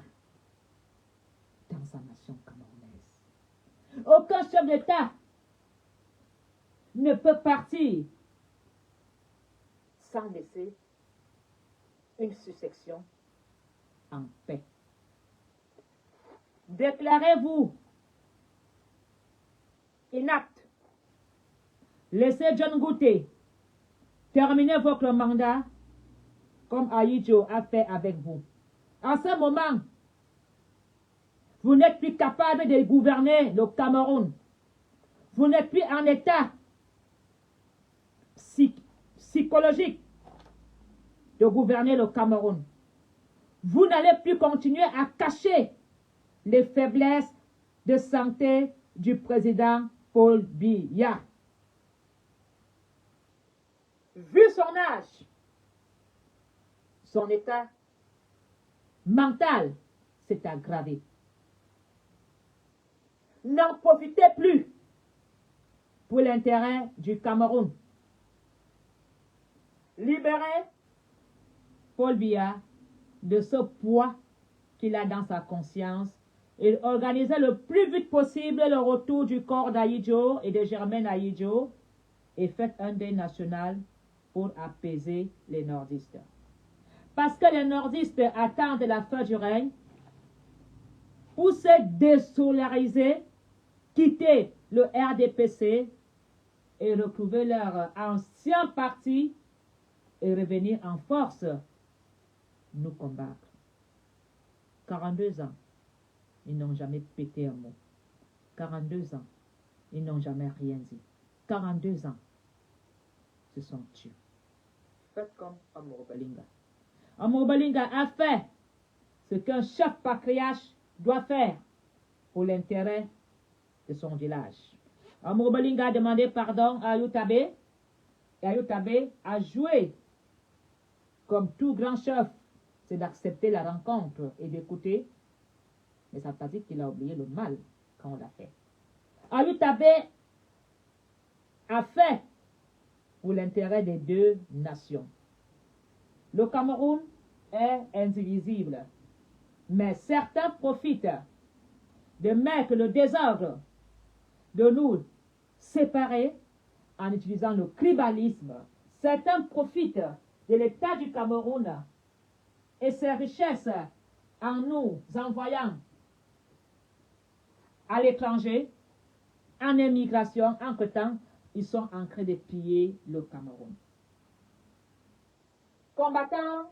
dans sa nation camerounaise. Aucun chef d'État ne peut partir sans laisser une succession en paix. Déclarez-vous inapte. Laissez John Goûter terminer votre mandat comme Ahidjo a fait avec vous. En ce moment, vous n'êtes plus capable de gouverner le Cameroun. Vous n'êtes plus en état psychologique de gouverner le Cameroun. Vous n'allez plus continuer à cacher les faiblesses de santé du président Paul Biya. Vu son âge, son état mental s'est aggravé. N'en profitez plus pour l'intérêt du Cameroun. Libérez Paul Biya de ce poids qu'il a dans sa conscience et organisez le plus vite possible le retour du corps d'Ahidjo et de Germaine Ahidjo et faites un deuil national pour apaiser les nordistes. Parce que les nordistes attendent la fin du règne pour se désolidariser, quitter le RDPC et retrouver leur ancien parti et revenir en force nous combattre. 42 ans, ils n'ont jamais pété un mot. 42 ans, ils n'ont jamais rien dit. 42 ans, se sont tués. Faites comme Amour Balinga. Amour Balinga a fait ce qu'un chef patriarche doit faire pour l'intérêt de son village. Amour Balinga a demandé pardon à Ayoutabé et Ayoutabé a joué comme tout grand chef, c'est d'accepter la rencontre et d'écouter, mais ça ne veut pas dire qu'il a oublié le mal quand on l'a fait. Ayoutabé a fait pour l'intérêt des deux nations. Le Cameroun est indivisible, mais certains profitent de mettre le désordre, de nous séparer en utilisant le tribalisme. Certains profitent de l'état du Cameroun et ses richesses en nous envoyant à l'étranger, en émigration, entre-temps, ils sont en train de piller le Cameroun. Combattants,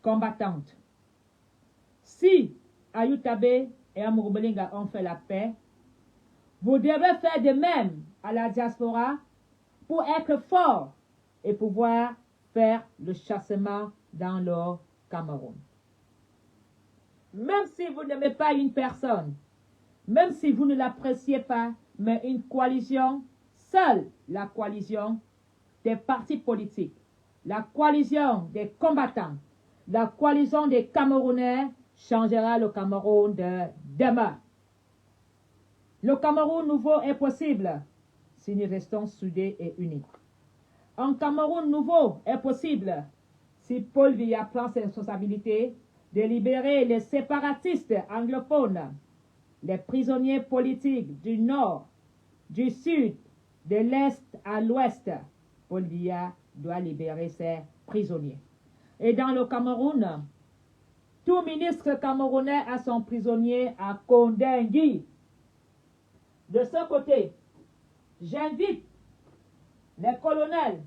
combattantes, si Ayoutabé et Amour Balinga ont fait la paix, vous devez faire de même à la diaspora pour être fort et pouvoir faire le chassement dans le Cameroun. Même si vous n'aimez pas une personne, même si vous ne l'appréciez pas, mais une coalition, seule la coalition des partis politiques, la coalition des combattants, la coalition des Camerounais changera le Cameroun de demain. Le Cameroun nouveau est possible si nous restons soudés et unis. Un Cameroun nouveau est possible si Paul Biya prend ses responsabilités de libérer les séparatistes anglophones, les prisonniers politiques du nord, du sud, de l'est à l'ouest. Paul Biya doit libérer ses prisonniers. Et dans le Cameroun, tout ministre camerounais a son prisonnier à Kondengui. De ce côté, j'invite les colonels,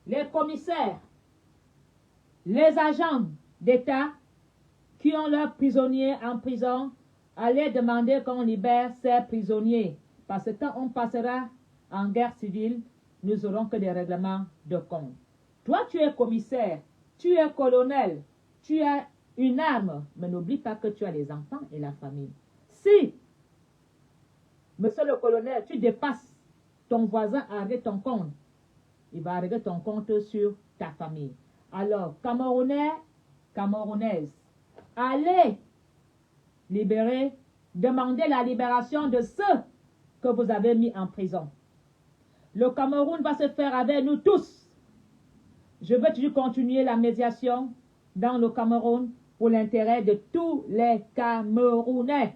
les commissaires, les agents d'État qui ont leurs prisonniers en prison à aller demander qu'on libère ces prisonniers. Parce que quand on passera en guerre civile, nous n'aurons que des règlements de compte. Toi, tu es commissaire, tu es colonel, tu as une arme, mais n'oublie pas que tu as les enfants et la famille. Si, monsieur le colonel, tu dépasses ton voisin à régler ton compte, il va régler ton compte sur ta famille. Alors, Camerounais, Camerounaises, allez libérer, demandez la libération de ceux que vous avez mis en prison. Le Cameroun va se faire avec nous tous. Je veux toujours continuer la médiation dans le Cameroun pour l'intérêt de tous les Camerounais.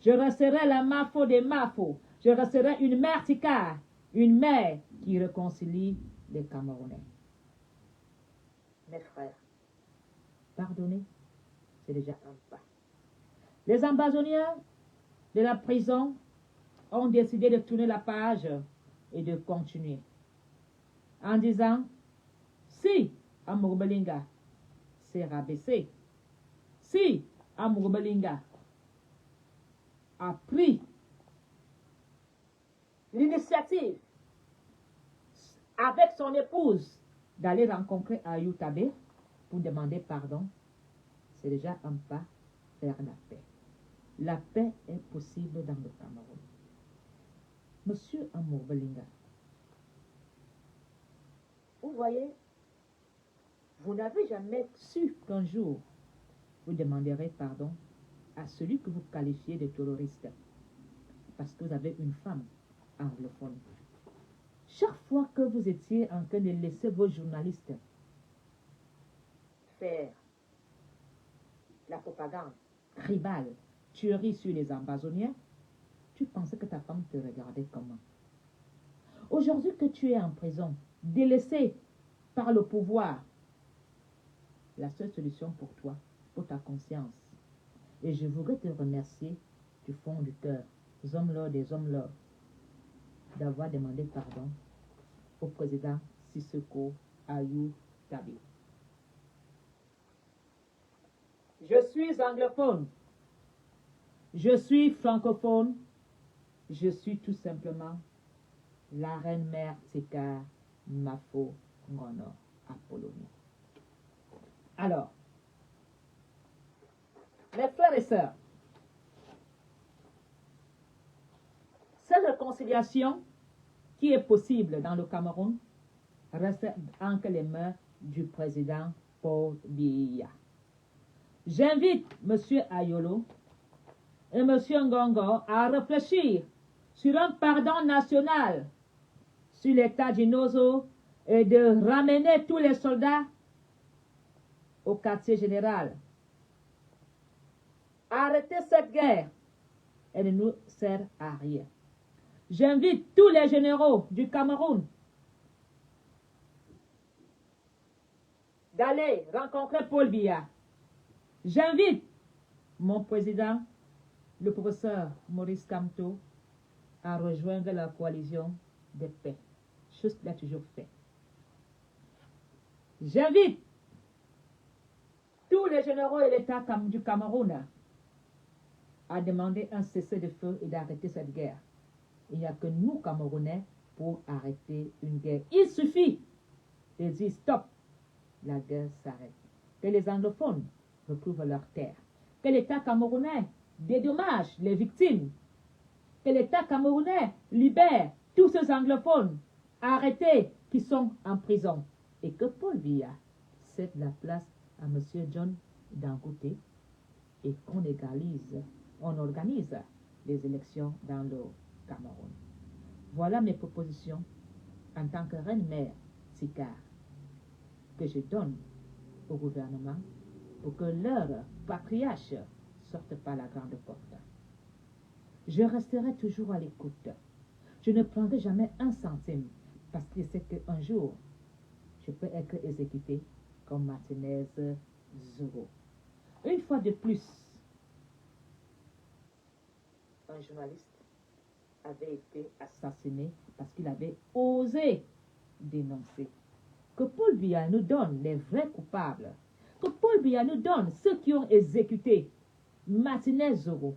Je resterai la mafo des mafos. Je resterai une mère ticard, une mère qui réconcilie les Camerounais. Mes frères, pardonner, c'est déjà un pas. Les ambazoniens de la prison ont décidé de tourner la page et de continuer en disant, si Amurbalinga s'est rabaissé, si Amurbalinga a pris l'initiative avec son épouse d'aller rencontrer Ayutabe pour demander pardon, c'est déjà un pas vers la paix. La paix est possible dans le Cameroun. Monsieur Amurbalinga, vous voyez, vous n'avez jamais su qu'un jour, vous demanderez pardon à celui que vous qualifiez de terroriste parce que vous avez une femme anglophone. Chaque fois que vous étiez en train de laisser vos journalistes faire la propagande tribale, tuerie sur les Ambazoniens, tu pensais que ta femme te regardait comment? Aujourd'hui que tu es en prison, délaissé par le pouvoir, la seule solution pour toi, pour ta conscience, et je voudrais te remercier du fond du cœur, des hommes-là, d'avoir demandé pardon au président Sissoko Ayutabe. Je suis anglophone, je suis francophone, je suis tout simplement la reine-mère Tsekar Mafo Ngono Apollonie. Alors, mes frères et sœurs, cette réconciliation qui est possible dans le Cameroun reste entre les mains du président Paul Biya. J'invite M. Ayolo et M. Ngongo à réfléchir sur un pardon national sur l'état du Nozo et de ramener tous les soldats au quartier général. Arrêtez cette guerre, elle ne nous sert à rien. J'invite tous les généraux du Cameroun d'aller rencontrer Paul Biya. J'invite mon président, le professeur Maurice Kamto, à rejoindre la coalition de paix, chose qu'il a toujours fait. J'invite tous les généraux et l'État du Cameroun à demander un cessez-le-feu et d'arrêter cette guerre. Il n'y a que nous, Camerounais, pour arrêter une guerre. Il suffit de dire stop, la guerre s'arrête. Que les anglophones retrouvent leur terre. Que l'État camerounais dédommage les victimes. Que l'État camerounais libère tous ces anglophones arrêtés qui sont en prison. Et que Paul Biya cède la place à M. John Dangote et qu'on organise les élections dans le Cameroun. Voilà mes propositions en tant que reine-mère Tsekar que je donne au gouvernement pour que leur patriarche sorte par la grande porte. Je resterai toujours à l'écoute. Je ne prendrai jamais un centime parce que je sais qu'un jour, je peux être exécuté comme Martinez Zoro. Une fois de plus, un journaliste avait été assassiné parce qu'il avait osé dénoncer. Que Paul Biya nous donne les vrais coupables. Que Paul Biya nous donne ceux qui ont exécuté Martinez Zoro,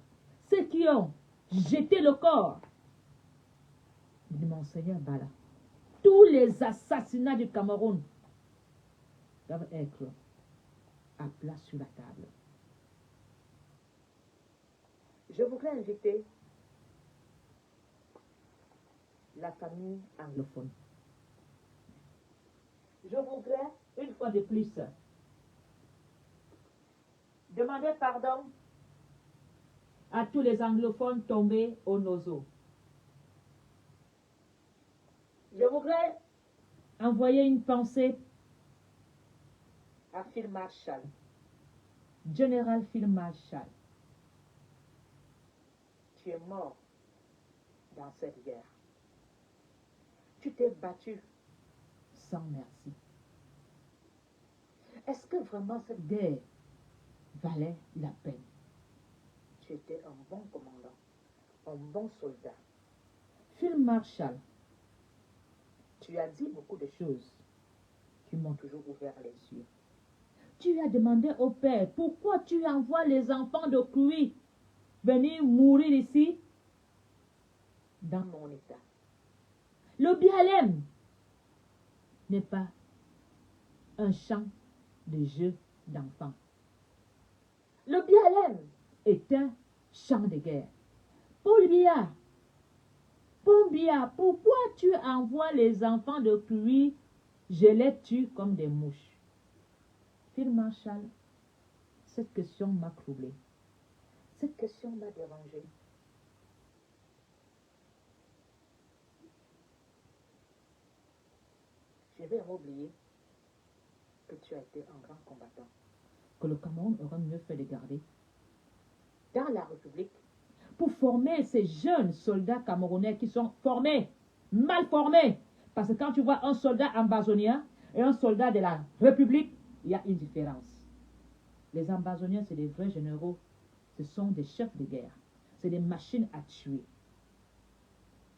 ceux qui ont jeté le corps de Monseigneur Bala. Tous les assassinats du Cameroun doivent être à plat sur la table. Je voudrais inviter la famille anglophone. Je voudrais, une fois de plus, demander pardon à tous les anglophones tombés au Nozo. Je voudrais envoyer une pensée à Phil Marshall, Général Phil Marshall. Tu es mort dans cette guerre. Tu t'es battu sans merci. Est-ce que vraiment cette guerre valait la peine? Tu étais un bon commandant, un bon soldat. Field Marshal, Tu as dit beaucoup de choses qui m'ont toujours ouvert les yeux. Tu as demandé au père pourquoi tu envoies les enfants de Crouy venir mourir ici Dans mon état, Le Bialem n'est pas un champ de jeu d'enfants. Le Bialem est un champ de guerre. Paul Biya, pourquoi tu envoies les enfants de Crouy? Je les tue comme des mouches. Field Marshal, cette question m'a troublé. cette question m'a dérangé. Je vais oublier que tu as été un grand combattant. Que le Cameroun aurait mieux fait de garder Dans la République, pour former ces jeunes soldats camerounais qui sont formés, mal formés. Parce que quand tu vois un soldat ambazonien et un soldat de la République, il y a une différence. Les ambazoniens, c'est des vrais généraux. Ce sont des chefs de guerre. C'est des machines à tuer.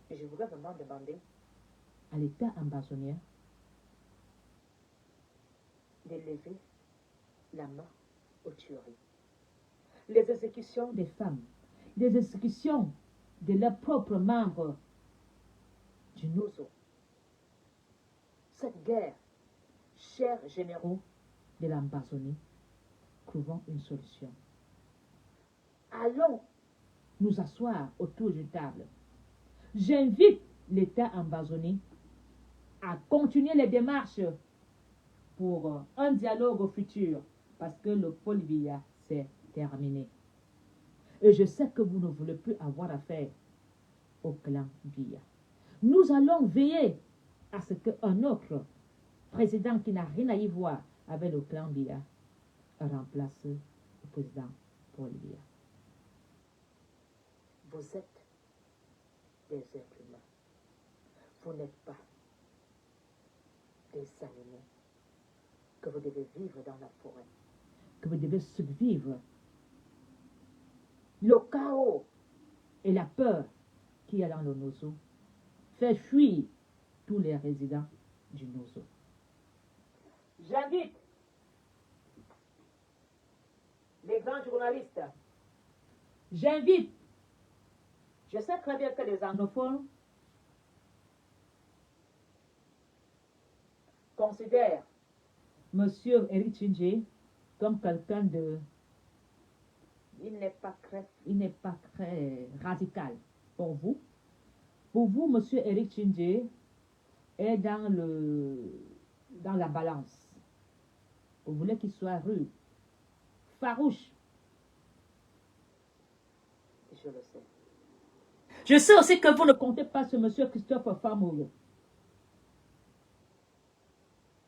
et je voudrais vraiment demander À l'État ambazonien, d'élever la main aux tueries. les exécutions des femmes, les exécutions de leurs propres membres du Nozo. Cette guerre, chers généraux, De l'Ambazonie, trouvons une solution. allons Nous asseoir autour d'une table. J'invite l'État ambazonie à continuer les démarches pour un dialogue au futur, parce que le Paul Biya s'est terminé. Et je sais que vous ne voulez plus avoir affaire au clan Biya. Nous allons veiller à ce qu'un autre président qui n'a rien à y voir avec le clan Biya remplace le président Paul Biya. Vous êtes des êtres humains. Vous n'êtes pas des animaux que vous devez vivre dans la forêt. Que vous devez survivre Le chaos, et la peur qu'il y a dans le Nozo fait fuir tous les résidents du Nozo. j'invite les grands journalistes. J'invite, je sais très bien que les anglophones considèrent M. Eric Tchindjé comme quelqu'un de... Il n'est pas très radical pour vous. Pour vous, M. Eric Tchindjé est dans la balance. Vous voulez qu'il soit rude, farouche. Je le sais. Je sais aussi que vous ne comptez pas sur M. Christophe Famouyo.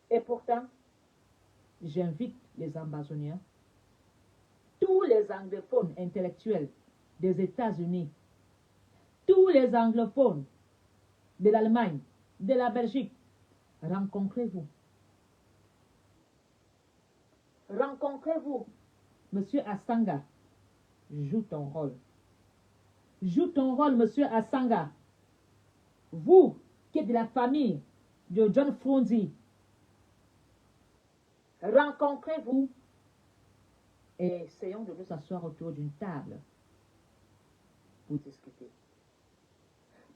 Et pourtant, J'invite les ambazoniens, tous les anglophones intellectuels des États-Unis, tous les anglophones de l'Allemagne, de la Belgique, rencontrez-vous. rencontrez-vous. Monsieur Asanga, joue ton rôle. Joue ton rôle, monsieur Asanga. Vous, qui êtes de la famille de John Frondi, rencontrez-vous et essayons de nous asseoir autour d'une table pour discuter.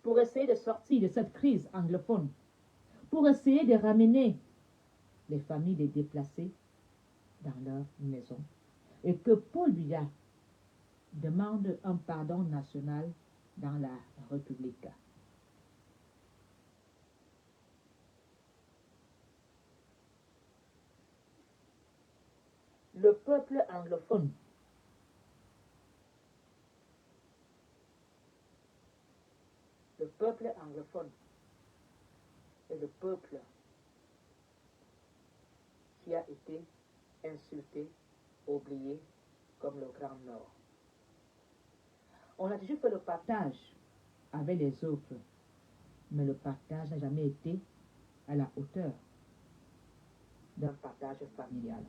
Pour essayer de sortir de cette crise anglophone. Pour essayer de ramener les familles des déplacés dans leur maison. Et que Paul Biya demande un pardon national dans la République. Le peuple anglophone est le peuple qui a été insulté, oublié comme le Grand Nord. On a toujours fait le partage avec les autres, mais le partage n'a jamais été à la hauteur d'un partage familial.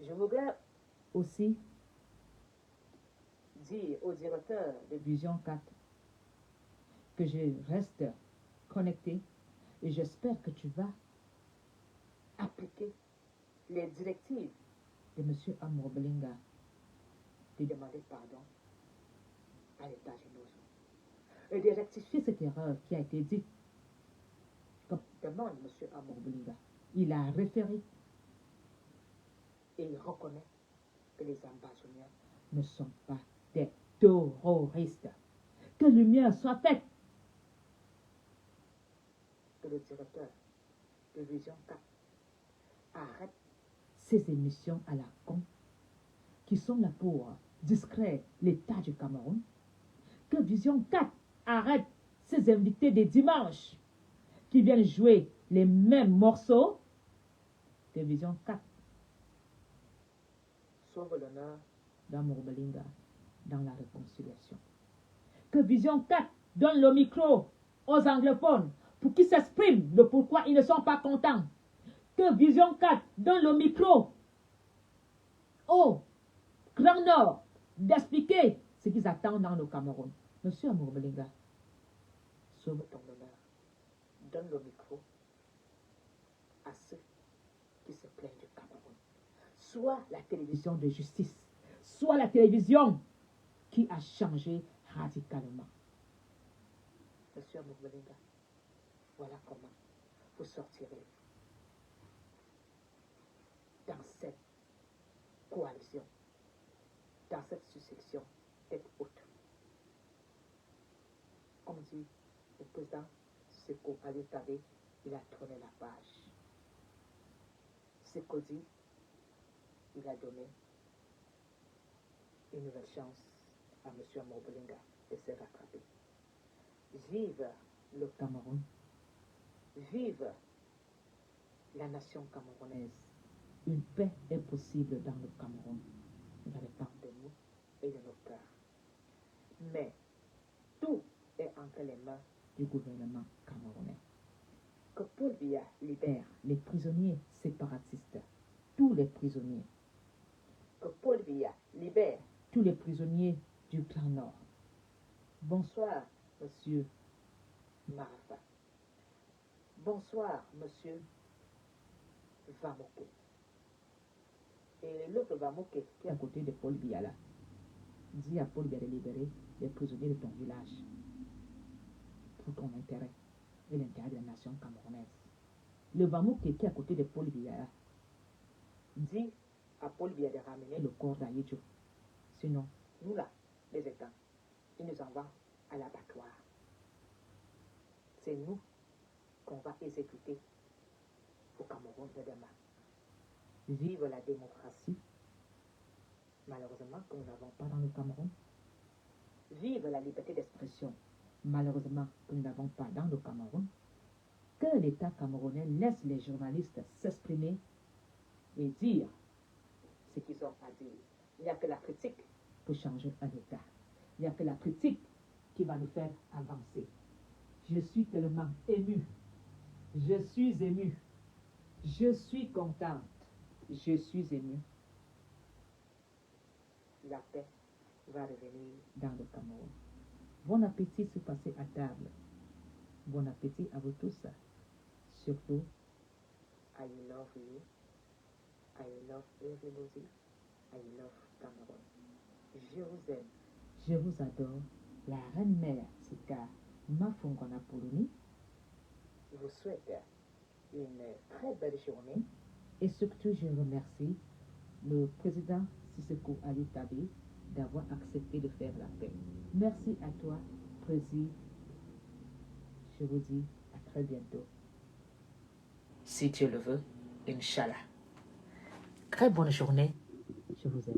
Je voudrais aussi dire au directeur de Vision 4 que je reste connecté et j'espère que tu vas appliquer les directives de M. Amour Belinga de demander pardon à l'État généreux et de rectifier cette erreur qui a été dite. Comme demande M. Amour Belinga, il a référé et il reconnaît que les ambassadeurs ne sont pas des terroristes. Que lumière soit faite. Que le directeur de Vision 4 arrête ces émissions à la con qui sont là pour distraire l'État du Cameroun. Que Vision 4 arrête ces invités des dimanches qui viennent jouer les mêmes morceaux. Que Vision 4 sauve l'honneur d'Amour Belinga dans la réconciliation. Que Vision 4 donne le micro aux anglophones pour qu'ils s'expriment de pourquoi ils ne sont pas contents. Que Vision 4 donne le micro au Grand Nord d'expliquer ce qu'ils attendent dans le Cameroun. Monsieur Amour Belinga, sauve ton honneur. Donne le micro à ceux qui se plaignent du Cameroun. Soit la télévision de justice, soit la télévision qui a changé radicalement. Monsieur Amour Belinga, voilà comment vous sortirez dans cette coalition, dans cette succession tête haute. Comme dit le président Seko Aliotabe, il a tourné la page. Seko dit, il a donné une nouvelle chance à M. Amour Belinga de se rattraper. Vive le Cameroun, vive la nation camerounaise. Une paix est possible dans le Cameroun. Ça dépend de nous et de nos cœurs. Mais tout est entre les mains du gouvernement camerounais. Que Paul Biya libère les prisonniers séparatistes, tous les prisonniers. Que Paul Biya libère tous les prisonniers du Grand Nord. Bonsoir, monsieur Marafa. Bonsoir, monsieur Vamoké. Et l'autre Vamoké qui est à côté de Paul Biya là, dis à Paul Biya de libérer les prisonniers de ton village pour ton intérêt et l'intérêt de la nation camerounaise. Le Vamoké qui est à côté de Paul Biya là, dis à Paul Biya de ramener le corps d'Aïdjo. Sinon, nous là, les États, ils nous envoient à l'abattoir. C'est nous qu'on va exécuter au Cameroun de demain. Vive la démocratie, malheureusement que nous n'avons pas dans le Cameroun. Vive la liberté d'expression, malheureusement que nous n'avons pas dans le Cameroun. Que l'État camerounais laisse les journalistes s'exprimer et dire ce qu'ils ont à dire. Il n'y a que la critique pour changer un État. Il n'y a que la critique qui va nous faire avancer. Je suis tellement émue. Je suis émue. Je suis contente. Je suis émue. La paix va revenir dans le Cameroun. Bon appétit se passer à table. Bon appétit à vous tous. Surtout, I love you. I love everybody. I love Cameroun. Je vous aime. Je vous adore. La reine-mère Sika Mafongona Poulouni. Je vous souhaite une très belle journée. Et surtout, je remercie le président Siseko Aliotabe d'avoir accepté de faire la paix. Merci à toi, Président. Je vous dis à très bientôt. Si Dieu le veut, Inch'Allah. Très bonne journée. Je vous aime.